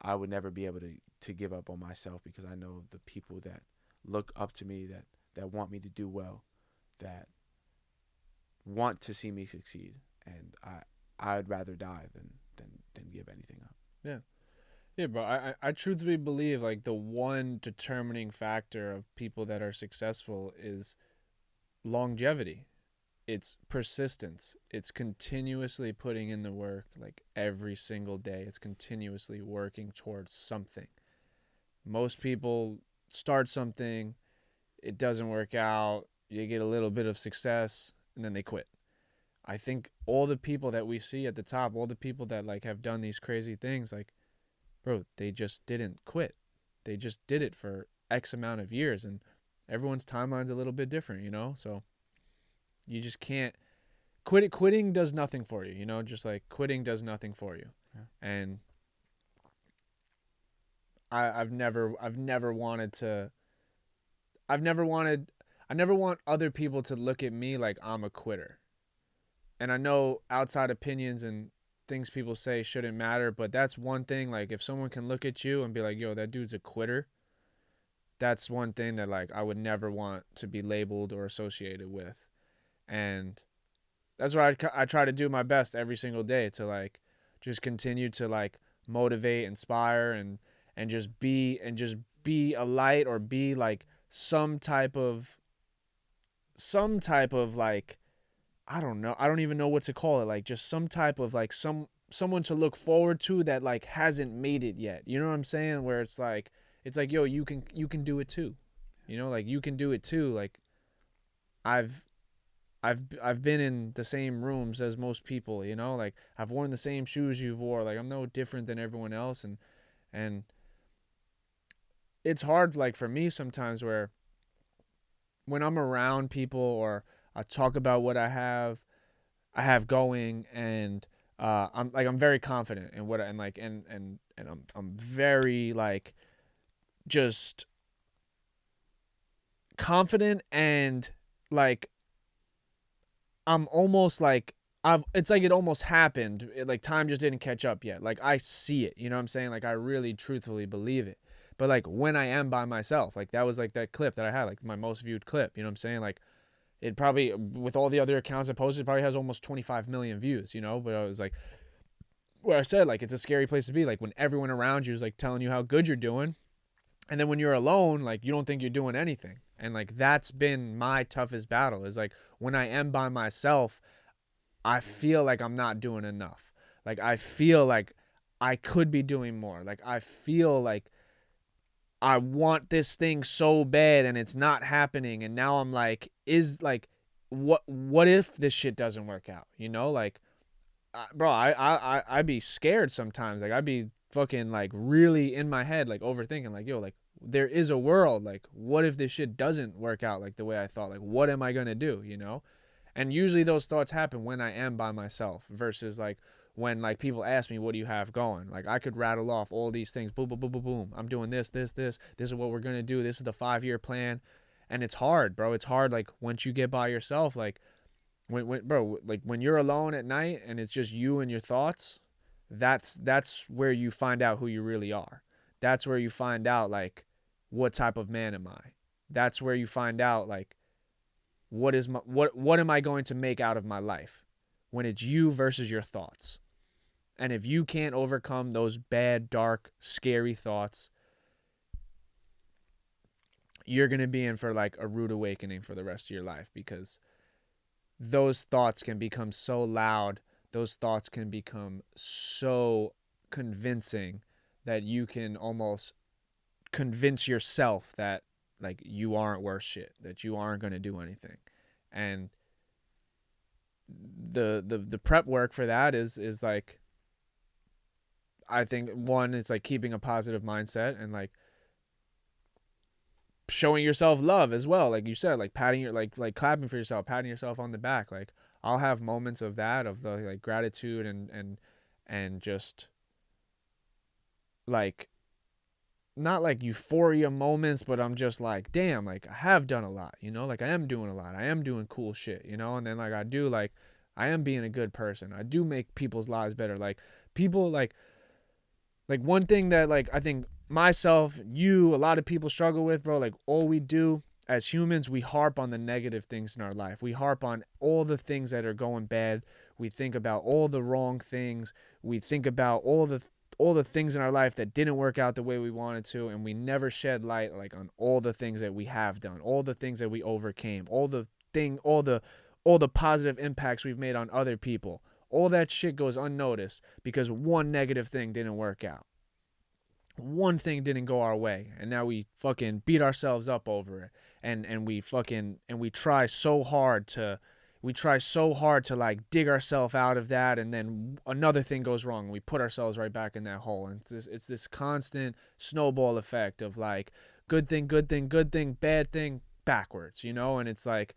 I would never be able to give up on myself, because I know the people that look up to me, that want me to do well, that want to see me succeed, and I'd rather die than give anything up. Yeah. Yeah, bro. I truthfully believe like the one determining factor of people that are successful is longevity. It's persistence. It's continuously putting in the work like every single day. It's continuously working towards something. Most people start something, it doesn't work out, you get a little bit of success, and then they quit. I think all the people that we see at the top, all the people that like have done these crazy things, like, bro, they just didn't quit. They just did it for X amount of years, and everyone's timeline's a little bit different, you know? So you just can't quitting does nothing for you, you know, just like quitting does nothing for you. Yeah. And I've never wanted to I've never wanted I never want other people to look at me like I'm a quitter. And I know outside opinions and things people say shouldn't matter, but that's one thing. Like if someone can look at you and be like, yo, that dude's a quitter, that's one thing that like I would never want to be labeled or associated with. And that's why I try to do my best every single day to like just continue to like motivate, inspire, and just be a light, or be like some type of like, I don't know, I don't even know what to call it, like just some type of like someone to look forward to that like hasn't made it yet. You know what I'm saying? Where it's like yo, you can do it too. You know, like you can do it too. Like I've I've been in the same rooms as most people, you know, like I've worn the same shoes you've wore. Like I'm no different than everyone else, and it's hard like for me sometimes where when I'm around people or I talk about what I have going, and I'm very confident in what and like and I'm very like just confident, and like I'm almost like I've it's like it almost happened. Like time just didn't catch up yet. Like I see it, you know what I'm saying? Like I really truthfully believe it. But like when I am by myself, like that was like that clip that I had, like my most viewed clip, you know what I'm saying? Like it probably, with all the other accounts I posted, it probably has almost 25 million views, you know? But I was like, where I said, like, it's a scary place to be. Like when everyone around you is like telling you how good you're doing. And then when you're alone, like you don't think you're doing anything. And like that's been my toughest battle, is like when I am by myself, I feel like I'm not doing enough. Like I feel like I could be doing more. Like I feel like I want this thing so bad and it's not happening. And now I'm like, is like, what if this shit doesn't work out? You know, like, bro, I'd be scared sometimes. Like I'd be fucking like really in my head, like overthinking, like, yo, like there is a world. Like, what if this shit doesn't work out like the way I thought? Like, what am I gonna do? You know? And usually those thoughts happen when I am by myself versus like when like people ask me, what do you have going? Like I could rattle off all these things. Boom, boom, boom, boom, boom. I'm doing this, this, this. This is what we're going to do. This is the 5-year plan. And it's hard, bro. It's hard. Like once you get by yourself, like bro, like when you're alone at night and it's just you and your thoughts, that's where you find out who you really are. That's where you find out like what type of man am I? That's where you find out like what am I going to make out of my life when it's you versus your thoughts. And if you can't overcome those bad, dark, scary thoughts, you're going to be in for like a rude awakening for the rest of your life, because those thoughts can become so loud, those thoughts can become so convincing that you can almost convince yourself that like you aren't worth shit, that you aren't going to do anything. And the prep work for that is like, I think one, it's like keeping a positive mindset and like showing yourself love as well, like you said, like patting your like clapping for yourself, patting yourself on the back. Like I'll have moments of that, of the like gratitude and just like not like euphoria moments, but I'm just like, damn, like I have done a lot, you know, like I am doing a lot, I am doing cool shit, you know. And then like I do, like I am being a good person, I do make people's lives better. Like people like one thing that like I think myself, you, a lot of people struggle with, bro, like all we do as humans, we harp on the negative things in our life. We harp on all the things that are going bad. We think about all the wrong things. We think about all the things in our life that didn't work out the way we wanted to, and we never shed light like on all the things that we have done, all the things that we overcame, all the positive impacts we've made on other people. All that shit goes unnoticed because one negative thing didn't work out. One thing didn't go our way, and now we fucking beat ourselves up over it, and we try so hard to like dig ourselves out of that, and then another thing goes wrong and we put ourselves right back in that hole, and it's this constant snowball effect of like good thing, bad thing, backwards, and it's like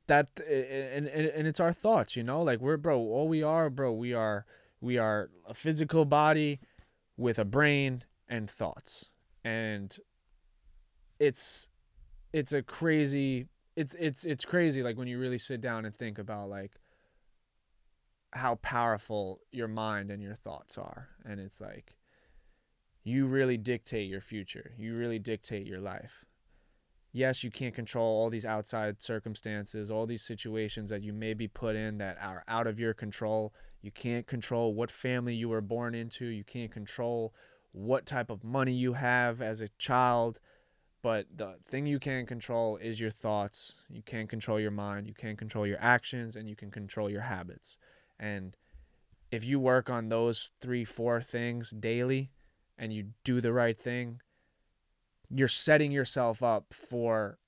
that, and it's our thoughts, like we are a physical body with a brain and thoughts, and it's a crazy it's crazy, like when you really sit down and think about like how powerful your mind and your thoughts are, and it's like you really dictate your future, you really dictate your life. Yes, you can't control all these outside circumstances, all these situations that you may be put in that are out of your control. You can't control what family you were born into. You can't control what type of money you have as a child. But the thing you can control is your thoughts. You can't control your mind. You can't control your actions, and you can control your habits. And if you work on those 3-4 things daily and you do the right thing, you're setting yourself up for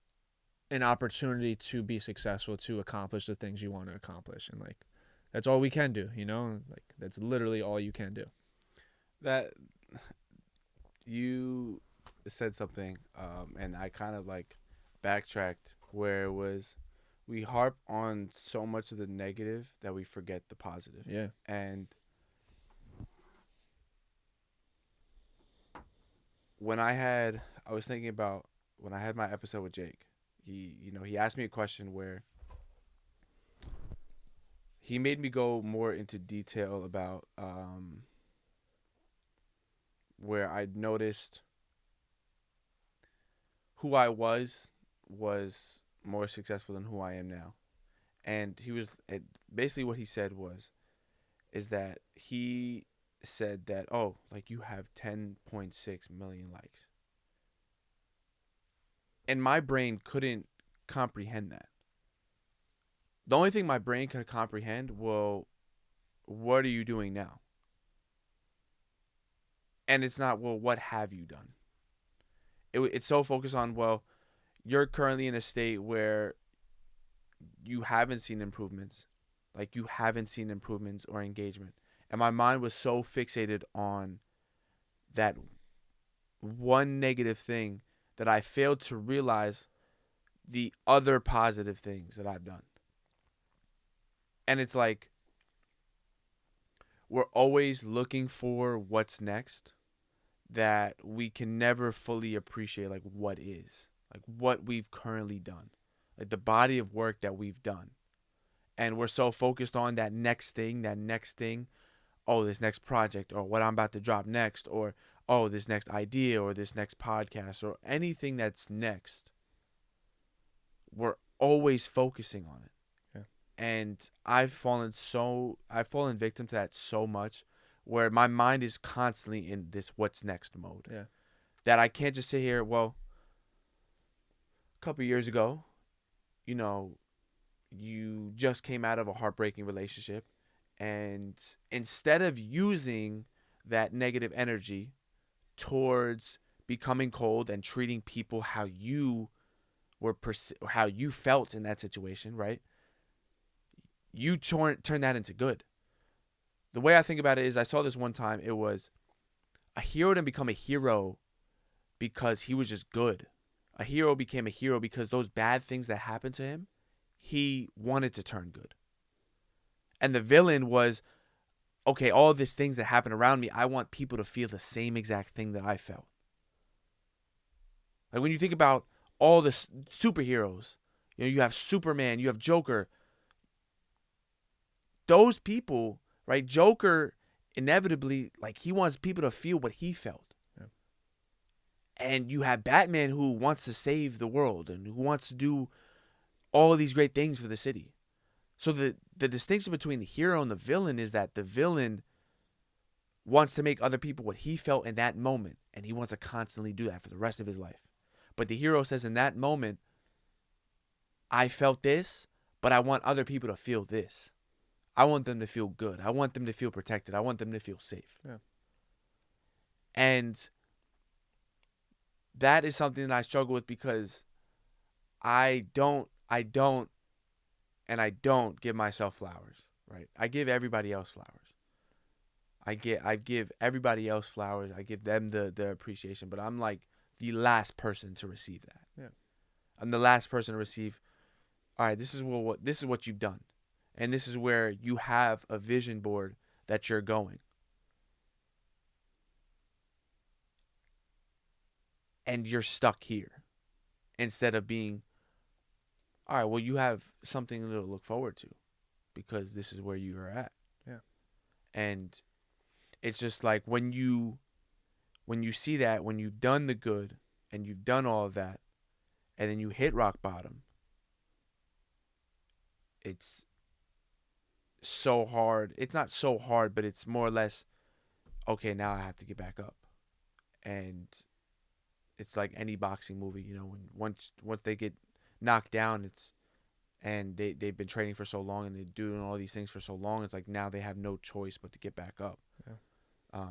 an opportunity to be successful, to accomplish the things you want to accomplish. And like, that's all we can do, like that's literally all you can do. That you said something, and I kind of like backtracked, where it was we harp on so much of the negative that we forget the positive. Yeah. And I was thinking about when I had my episode with Jake, he asked me a question where he made me go more into detail about where I noticed who I was more successful than who I am now. And basically what he said is that he said that, oh, like you have 10.6 million likes. And my brain couldn't comprehend that. The only thing my brain could comprehend, well, what are you doing now? And it's not, well, what have you done? It's so focused on, well, you're currently in a state where you haven't seen improvements. Like you haven't seen improvements or engagement. And my mind was so fixated on that one negative thing that I failed to realize the other positive things that I've done. And it's like we're always looking for what's next, that we can never fully appreciate like what is, like what we've currently done, like the body of work that we've done. And we're so focused on that next thing, oh, this next project, or what I'm about to drop next, or oh, this next idea, or this next podcast, or anything that's next. We're always focusing on it. Yeah. And I've fallen victim to that so much, where my mind is constantly in this what's next mode. Yeah. That I can't just sit here, well, a couple years ago, you just came out of a heartbreaking relationship, and instead of using that negative energy towards becoming cold and treating people how you how you felt in that situation, right? You turn that into good. The way I think about it is, I saw this one time, it was a hero didn't become a hero because he was just good. A hero became a hero because those bad things that happened to him, he wanted to turn good. And the villain was, okay, all these things that happen around me, I want people to feel the same exact thing that I felt. Like when you think about all the superheroes, you have Superman, you have Joker. Those people, right? Joker inevitably, like, he wants people to feel what he felt. Yeah. And you have Batman, who wants to save the world and who wants to do all of these great things for the city. So the distinction between the hero and the villain is that the villain wants to make other people what he felt in that moment, and he wants to constantly do that for the rest of his life. But the hero says, in that moment, I felt this, but I want other people to feel this. I want them to feel good. I want them to feel protected. I want them to feel safe. Yeah. And that is something that I struggle with, because I don't give myself flowers, right? I give everybody else flowers. I give everybody else flowers. I give them the appreciation, but I'm like the last person to receive that. Yeah. I'm the last person to receive, all right, this is what you've done. And this is where you have a vision board that you're going. And you're stuck here, instead of being, all right, well, you have something to look forward to, because this is where you are at. Yeah. And it's just like, when you see that, when you've done the good and you've done all of that, and then you hit rock bottom, it's so hard. It's not so hard, but it's more or less, okay, now I have to get back up. And it's like any boxing movie, when once they get knocked down, and they've been training for so long and they're doing all these things for so long, it's like now they have no choice but to get back up. Yeah.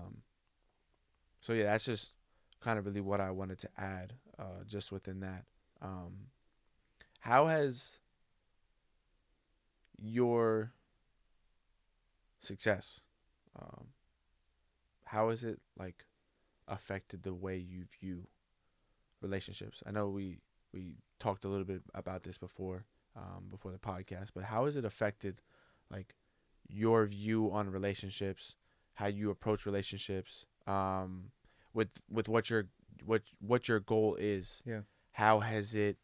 So yeah, that's just kind of really what I wanted to add, just within that. How has your success, how has it like affected the way you view relationships? I know we talked a little bit about this before the podcast, but how has it affected like your view on relationships, how you approach relationships, with what your goal is? Yeah. How has it?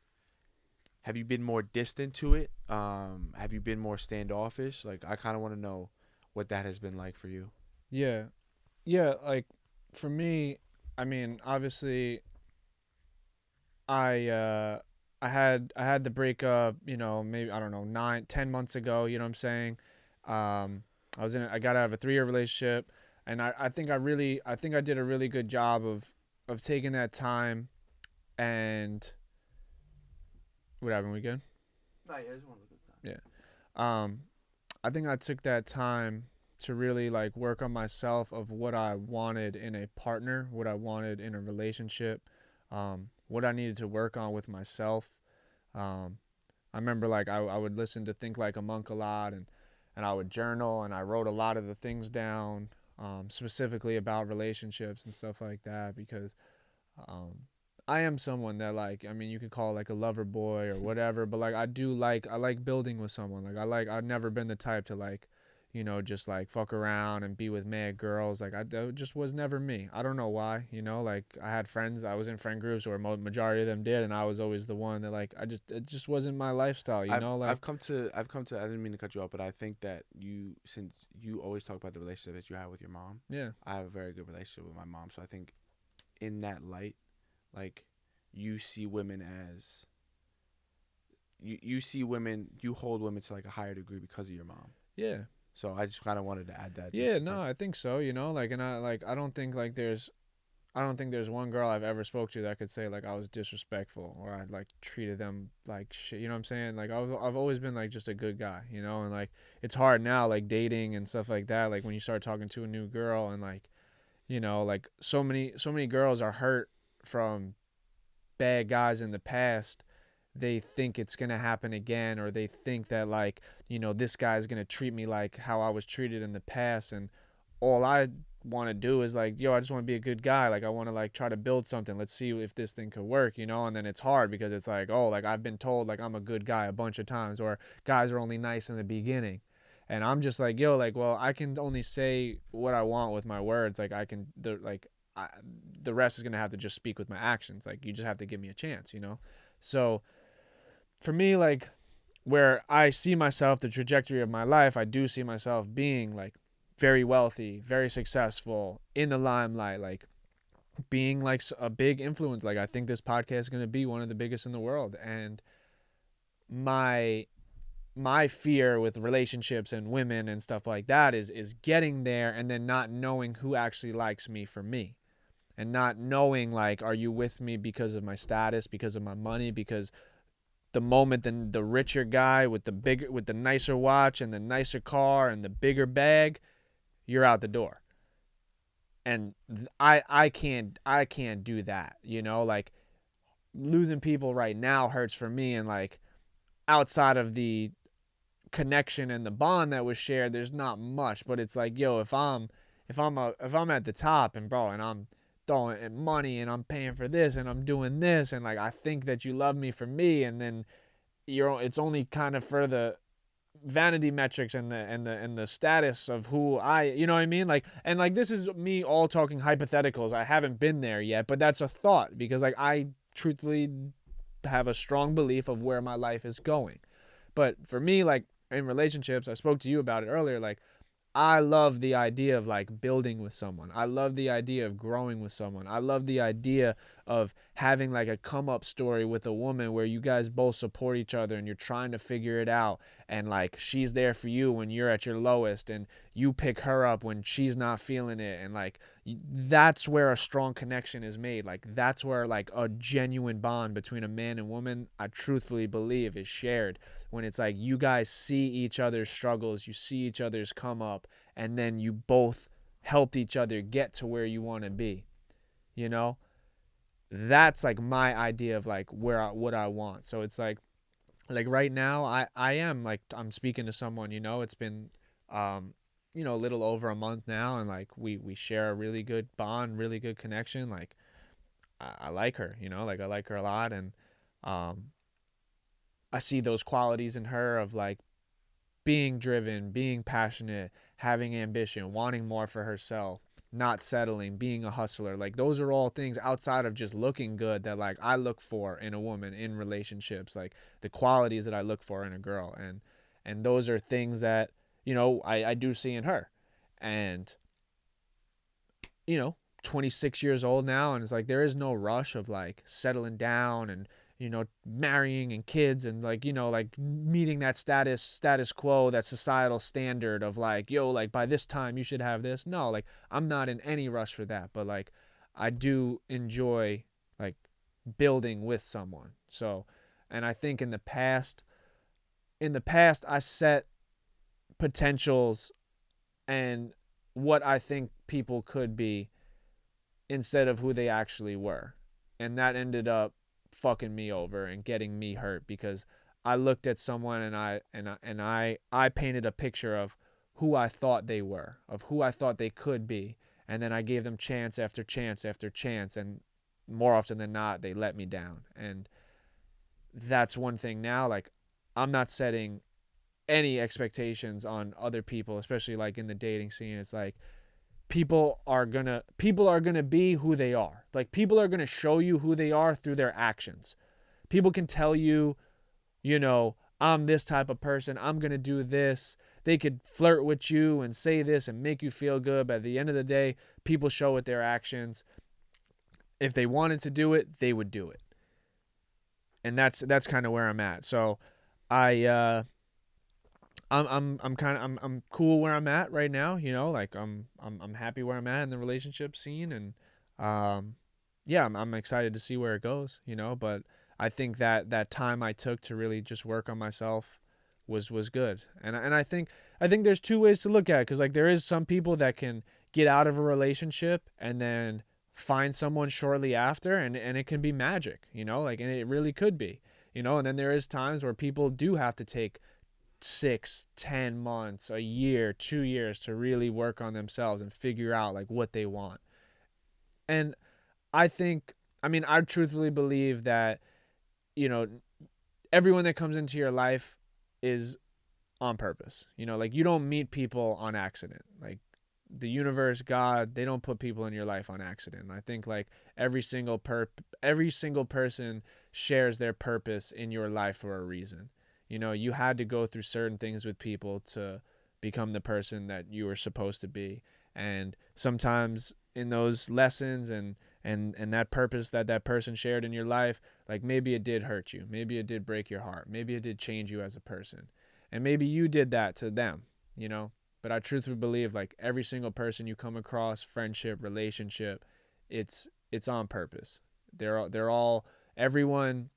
Have you been more distant to it? Have you been more standoffish? Like, I kind of want to know what that has been like for you. Yeah. Like for me, I mean, obviously, I had the breakup, maybe, I don't know, 9-10 months ago. You know what I'm saying? I got out of a 3-year relationship, and I think I did a really good job of taking that time. And what happened? We good? No, yeah, I just want a good time. Yeah. I think I took that time to really like work on myself, of what I wanted in a partner, what I wanted in a relationship, what I needed to work on with myself. I remember like I would listen to Think Like a Monk a lot, and I would journal, and I wrote a lot of the things down, specifically about relationships and stuff like that, because I am someone that, like, I mean, you could call it like a lover boy or whatever, but like I like building with someone. Like I've never been the type to like, just like fuck around and be with mad girls. Like that just was never me. I don't know why. Like I had friends. I was in friend groups where majority of them did, and I was always the one that like it just wasn't my lifestyle. I've come to. I didn't mean to cut you off, but I think that since you always talk about the relationship that you have with your mom. Yeah. I have a very good relationship with my mom, so I think in that light, like, you see women as you hold women to like a higher degree because of your mom. Yeah. So I just kind of wanted to add that. Yeah, no, I think so. Like, and I don't think like there's one girl I've ever spoke to that could say like I was disrespectful or I like treated them like shit. You know what I'm saying? Like I've always been like just a good guy, and like it's hard now, like dating and stuff like that. Like when you start talking to a new girl and like, like so many girls are hurt from bad guys in the past. They think it's going to happen again, or they think that like, this guy's going to treat me like how I was treated in the past. And all I want to do is like, I just want to be a good guy. Like I want to like try to build something. Let's see if this thing could work, and then it's hard because it's like, oh, like I've been told like I'm a good guy a bunch of times, or guys are only nice in the beginning. And I'm just like, like, well, I can only say what I want with my words. Like the rest is going to have to just speak with my actions. Like you just have to give me a chance, So for me, like where I see myself, the trajectory of my life, I do see myself being like very wealthy, very successful, in the limelight, like being like a big influence. Like I think this podcast is going to be one of the biggest in the world. And my my fear with relationships and women and stuff like that is getting there and then not knowing who actually likes me for me, and not knowing, like, are you with me because of my status, because of my money, because the moment then the richer guy with the nicer watch and the nicer car and the bigger bag, you're out the door. And I can't do that, like, losing people right now hurts for me. And like, outside of the connection and the bond that was shared, there's not much. But it's like, yo, if I'm at the top, and bro, and I'm throwing in money and I'm paying for this and I'm doing this, and like, I think that you love me for me, and then it's only kind of for the vanity metrics and the status of who I, you know what I mean? Like, and like, this is me all talking hypotheticals. I haven't been there yet, but that's a thought, because like, I truthfully have a strong belief of where my life is going. But for me, like, in relationships, I spoke to you about it earlier, like, I love the idea of like building with someone. I love the idea of growing with someone. I love the idea of having like a come up story with a woman where you guys both support each other and you're trying to figure it out. And like, she's there for you when you're at your lowest, and you pick her up when she's not feeling it. And like, that's where a strong connection is made. Like, that's where like a genuine bond between a man and woman, I truthfully believe, is shared, when it's like, you guys see each other's struggles, you see each other's come up, and then you both helped each other get to where you want to be. You know, that's like my idea of like what I want. So it's like right now, I am like, I'm speaking to someone. It's been a little over a month now, and like, we share a really good bond, really good connection. Like, I like her. Like, I like her a lot, and um I see those qualities in her of like being driven, being passionate, having ambition, wanting more for herself, not settling, being a hustler. Like, those are all things outside of just looking good that like I look for in a woman, in relationships, like the qualities that I look for in a girl. And those are things that, I do see in her. And, you know, 26 years old now, and it's like, there is no rush of like settling down and, marrying and kids, and like, like meeting that status quo, that societal standard of like, yo, like, by this time you should have this. No, like, I'm not in any rush for that, but like, I do enjoy like building with someone. So, and I think in the past I set potentials and what I think people could be instead of who they actually were. And that ended up fucking me over and getting me hurt, because I looked at someone, and I painted a picture of who I thought they were, of who I thought they could be, and then I gave them chance after chance after chance, and more often than not they let me down. And that's one thing now, like, I'm not setting any expectations on other people, especially like in the dating scene. It's like, people are gonna be who they are. Like, people are gonna show you who they are through their actions. People can tell you, I'm this type of person, I'm gonna do this. They could flirt with you and say this and make you feel good, but at the end of the day, people show with their actions. If they wanted to do it, they would do it. And that's kind of where I'm at. So I I'm kind of I'm cool where I'm at right now. Like, I'm happy where I'm at in the relationship scene, and yeah, I'm excited to see where it goes. But I think that time I took to really just work on myself was good. And I think there's two ways to look at it, because like, there is some people that can get out of a relationship and then find someone shortly after, and it can be magic. Like, and it really could be. And then there is times where people do have to take 6, 10 months, a year, 2 years to really work on themselves and figure out like what they want. And I truthfully believe that, you know, everyone that comes into your life is on purpose. Like, you don't meet people on accident. Like, the universe, God, they don't put people in your life on accident. I think like every single person shares their purpose in your life for a reason. You had to go through certain things with people to become the person that you were supposed to be. And sometimes in those lessons and that purpose that person shared in your life, like, maybe it did hurt you. Maybe it did break your heart. Maybe it did change you as a person. And maybe you did that to them, you know? But I truthfully believe like every single person you come across, friendship, relationship, it's on purpose. They're all everyone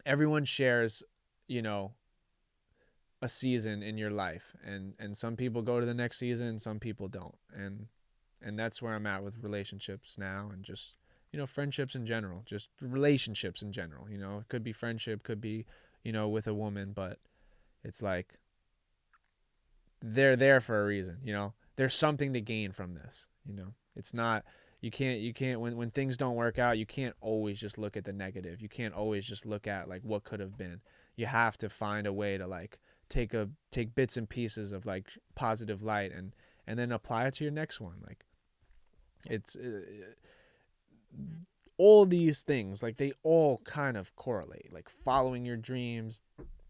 everyone shares, you know, a season in your life, and some people go to the next season, some people don't. And that's where I'm at with relationships now, and just, you know, friendships in general, just relationships in general, you know. It could be friendship, could be, you know, with a woman, but it's like they're there for a reason, you know. There's something to gain from this, you know. It's not, you can't when things don't work out, you can't always just look at the negative. You can't always just look at like what could have been. You have to find a way to like take bits and pieces of like positive light, and then apply it to your next one. Like it's all these things, like they all kind of correlate, like following your dreams,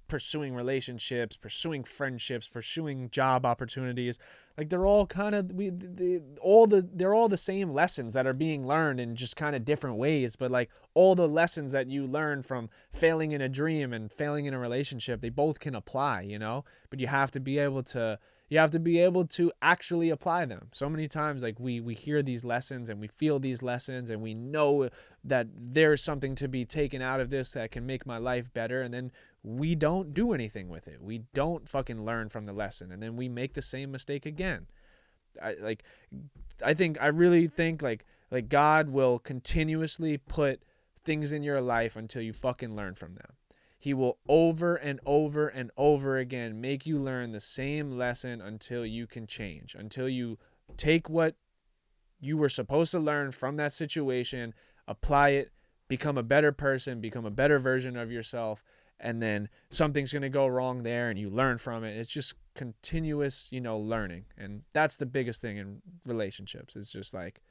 pursuing relationships, pursuing friendships, pursuing job opportunities. Like they're all kind of they're all the same lessons that are being learned in just kind of different ways. But like all the lessons that you learn from failing in a dream and failing in a relationship, they both can apply, you know. But you have to be able to actually apply them. So many times like we hear these lessons and we feel these lessons and we know that there's something to be taken out of this that can make my life better, and then we don't do anything with it. We don't fucking learn from the lesson, and then we make the same mistake again. I really think like God will continuously put things in your life until you fucking learn from them. He will over and over and over again make you learn the same lesson until you can change, until you take what you were supposed to learn from that situation, apply it, become a better person, become a better version of yourself, and then something's going to go wrong there and you learn from it. It's just continuous, you know, learning. And that's the biggest thing in relationships. It's just like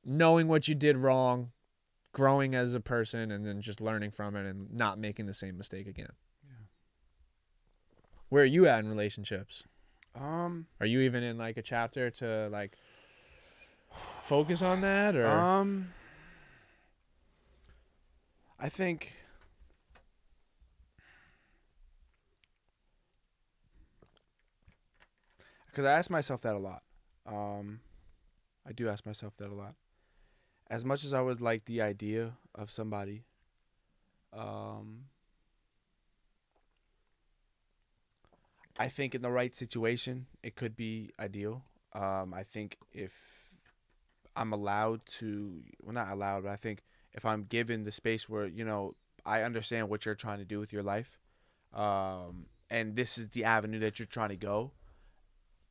knowing what you did wrong, growing as a person, and then just learning from it and not making the same mistake again. Yeah. Where are you at in relationships? Are you even in like a chapter to like focus on that, or I think because I ask myself that a lot. I do ask myself that a lot. As much as I would like the idea of somebody, I think in the right situation, it could be ideal. I think if I'm allowed to, well, not allowed, but I think if I'm given the space where, you know, I understand what you're trying to do with your life, and this is the avenue that you're trying to go,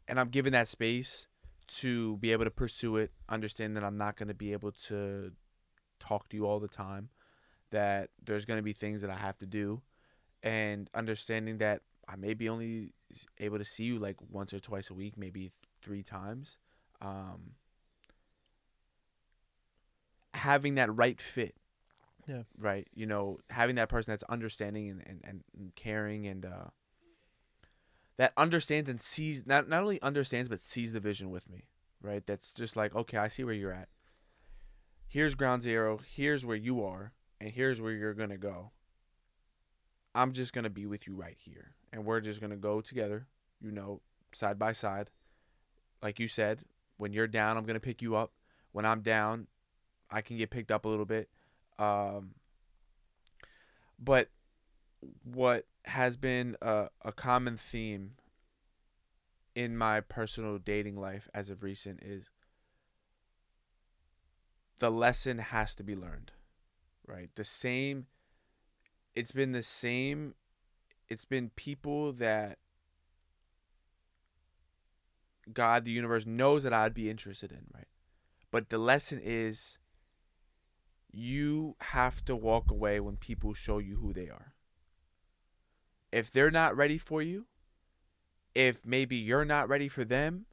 and I'm given that space to be able to pursue it, understand that I'm not going to be able to talk to you all the time, that there's going to be things that I have to do, and understanding that I may be only able to see you like once or twice a week, maybe 3 times. Having that right fit, yeah, right? You know, having that person that's understanding and caring, and that understands and sees, not only understands but sees the vision with me, right? That's just like, okay, I see where you're at. Here's ground zero. Here's where you are, and here's where you're gonna go. I'm just gonna be with you right here, and we're just gonna go together, you know, side by side. Like you said, when you're down, I'm gonna pick you up. When I'm down, I can get picked up a little bit. But what has been a common theme in my personal dating life as of recent is the lesson has to be learned, right? It's been the same. It's been people that God, the universe, knows that I'd be interested in, right? But the lesson is you have to walk away when people show you who they are. If they're not ready for you, if maybe you're not ready for them,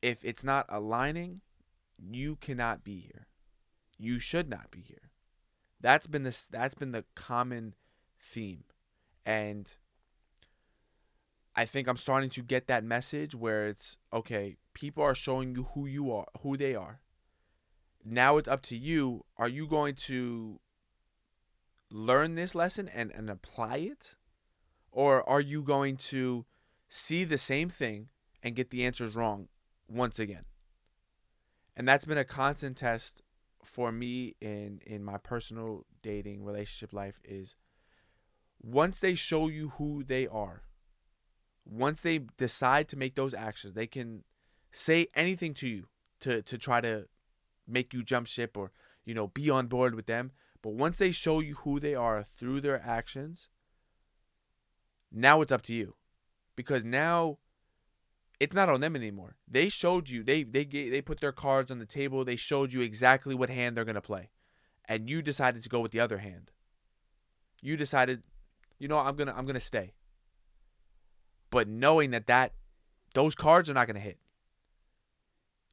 if it's not aligning, you cannot be here. You should not be here. That's been the common theme. And I think I'm starting to get that message where it's okay, people are showing you who they are. Now it's up to you. Are you going to learn this lesson and apply it? Or are you going to see the same thing and get the answers wrong once again? And that's been a constant test for me in my personal dating relationship life is once they show you who they are, once they decide to make those actions, they can say anything to you to try to make you jump ship or, be on board with them. But once they show you who they are through their actions, now it's up to you. Because now it's not on them anymore. They showed you, they put their cards on the table, they showed you exactly what hand they're gonna play. And you decided to go with the other hand. You decided, I'm gonna stay. But knowing that those cards are not gonna hit.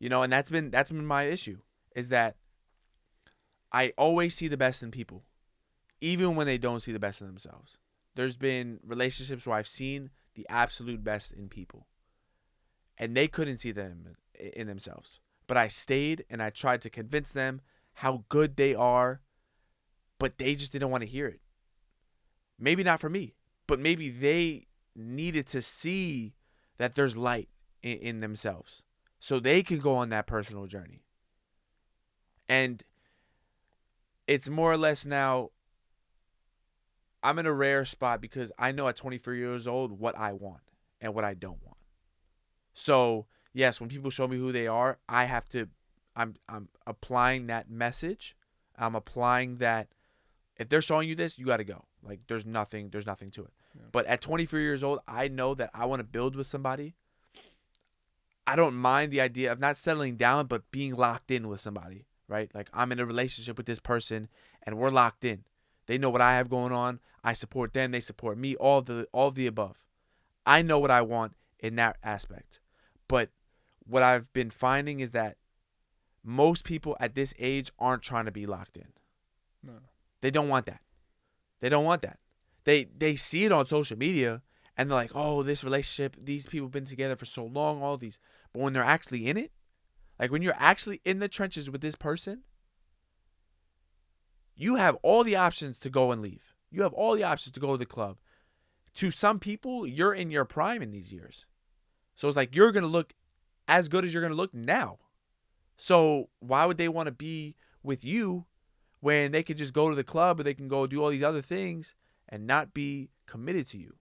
And that's been my issue, is that I always see the best in people, even when they don't see the best in themselves. There's been relationships where I've seen the absolute best in people, and they couldn't see them in themselves. But I stayed and I tried to convince them how good they are, but they just didn't want to hear it. Maybe not for me, but maybe they needed to see that there's light in themselves so they can go on that personal journey. And it's more or less now, I'm in a rare spot because I know at 23 years old what I want and what I don't want. So, yes, when people show me who they are, I'm applying that message. I'm applying that if they're showing you this, you got to go. Like there's nothing to it. Yeah. But at 23 years old, I know that I want to build with somebody. I don't mind the idea of not settling down, but being locked in with somebody, right? Like I'm in a relationship with this person and we're locked in. They know what I have going on. I support them. They support me. All of the above. I know what I want in that aspect. But what I've been finding is that most people at this age aren't trying to be locked in. No. They don't want that. They don't want that. They see it on social media and they're like, oh, this relationship, these people have been together for so long, all these. But when they're actually in it, like when you're actually in the trenches with this person, you have all the options to go and leave. You have all the options to go to the club. To some people, you're in your prime in these years. So it's like you're going to look as good as you're going to look now. So why would they want to be with you when they could just go to the club or they can go do all these other things and not be committed to you?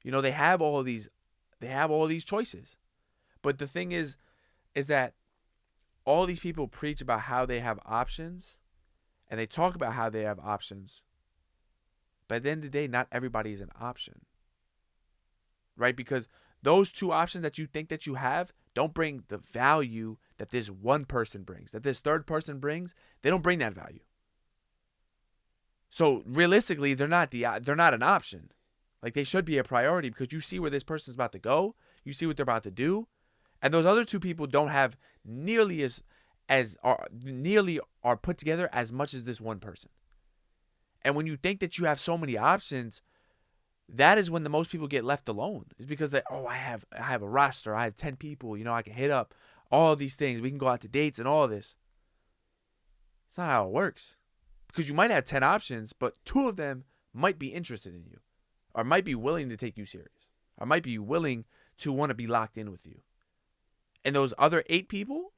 They have all these choices. But the thing is that all these people preach about how they have options and they talk about how they have options. But at the end of the day, not everybody is an option. Right? Because those two options that you think that you have don't bring the value that this one person brings, that this third person brings. They don't bring that value. So realistically, they're not an option. Like they should be a priority because you see where this person's about to go, you see what they're about to do, and those other two people don't have nearly are put together as much as this one person. And when you think that you have so many options, that is when the most people get left alone. It's because I have a roster. I have 10 people. I can hit up all of these things. We can go out to dates and all of this. It's not how it works. Because you might have 10 options, but 2 of them might be interested in you or might be willing to take you serious or might be willing to want to be locked in with you. And those other 8 people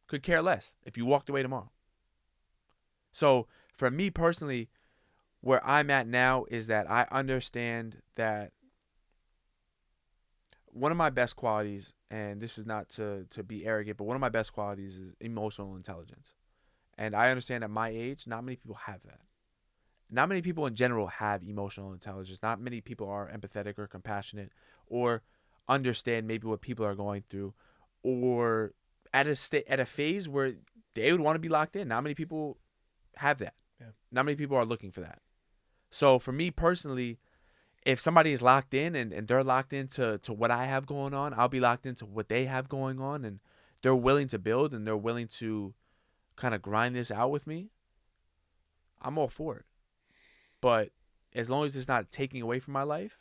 could care less if you walked away tomorrow. So for me personally, where I'm at now is that I understand that one of my best qualities, and this is not to be arrogant, but one of my best qualities is emotional intelligence. And I understand at my age, not many people have that. Not many people in general have emotional intelligence. Not many people are empathetic or compassionate or understand maybe what people are going through or at a phase where they would want to be locked in. Not many people have that. Yeah. Not many people are looking for that. So for me personally, if somebody is locked in and they're locked into what I have going on, I'll be locked into what they have going on, and they're willing to build and they're willing to kind of grind this out with me, I'm all for it. But as long as it's not taking away from my life,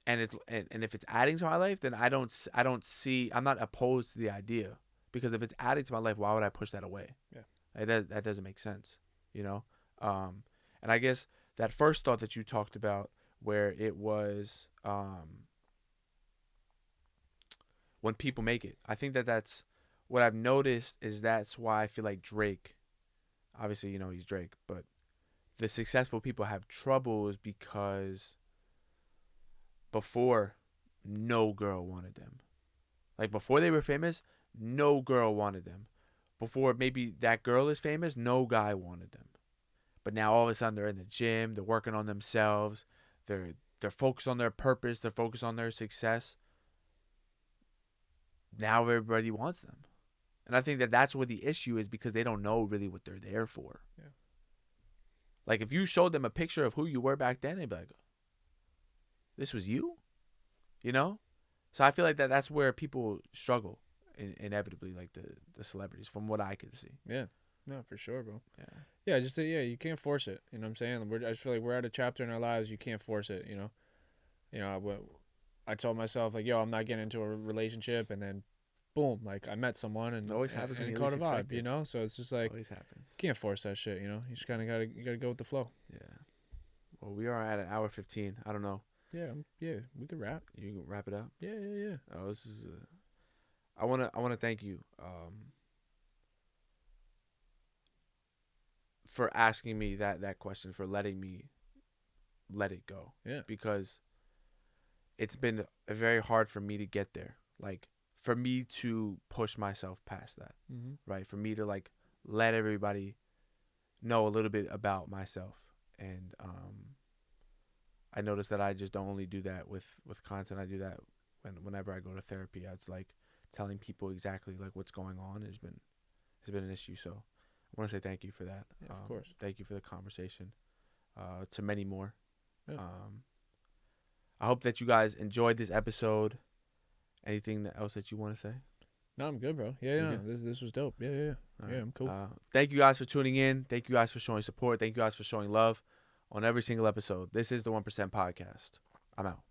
and if it's adding to my life, then I'm not opposed to the idea, because if it's adding to my life, why would I push that away? Yeah, that doesn't make sense, And I guess that first thought that you talked about where it was when people make it. I think that that's what I've noticed is that's why I feel like Drake, obviously, he's Drake, but the successful people have trouble is because before, no girl wanted them. Like before they were famous, no girl wanted them. Before maybe that girl is famous, no guy wanted them. But now all of a sudden they're in the gym, they're working on themselves, they're focused on their purpose, they're focused on their success. Now everybody wants them. And I think that that's where the issue is because they don't know really what they're there for. Yeah. Like if you showed them a picture of who you were back then, they'd be like, this was you? So I feel like that's where people struggle inevitably, like the celebrities, from what I could see. Yeah. No, for sure, bro. Yeah. You can't force it. You know what I'm saying? I just feel like we're at a chapter in our lives you can't force it. I told myself like, yo, I'm not getting into a relationship, and then, boom, like I met someone and It always happens and when it you caught least a vibe. expect it. So it's just like Always happens. you can't force that shit. You just kind of gotta go with the flow. Yeah. Well, we are at an hour 15. I don't know. Yeah, we could rap. You can wrap it up. Yeah. Oh, this is. I wanna thank you for asking me that question, for letting me let it go. Yeah. Because it's been very hard for me to get there. Like for me to push myself past that. Mm-hmm. Right. For me to like let everybody know a little bit about myself. And I noticed that I just don't only do that with content. I do that whenever I go to therapy. It's like telling people exactly like what's going on has been an issue. So I want to say thank you for that. Yeah, of course. Thank you for the conversation. To many more. Yeah. I hope that you guys enjoyed this episode. Anything else that you want to say? No, I'm good, bro. Yeah. This was dope. Yeah. Right. Yeah, I'm cool. Thank you guys for tuning in. Thank you guys for showing support. Thank you guys for showing love on every single episode. This is the 1% Podcast. I'm out.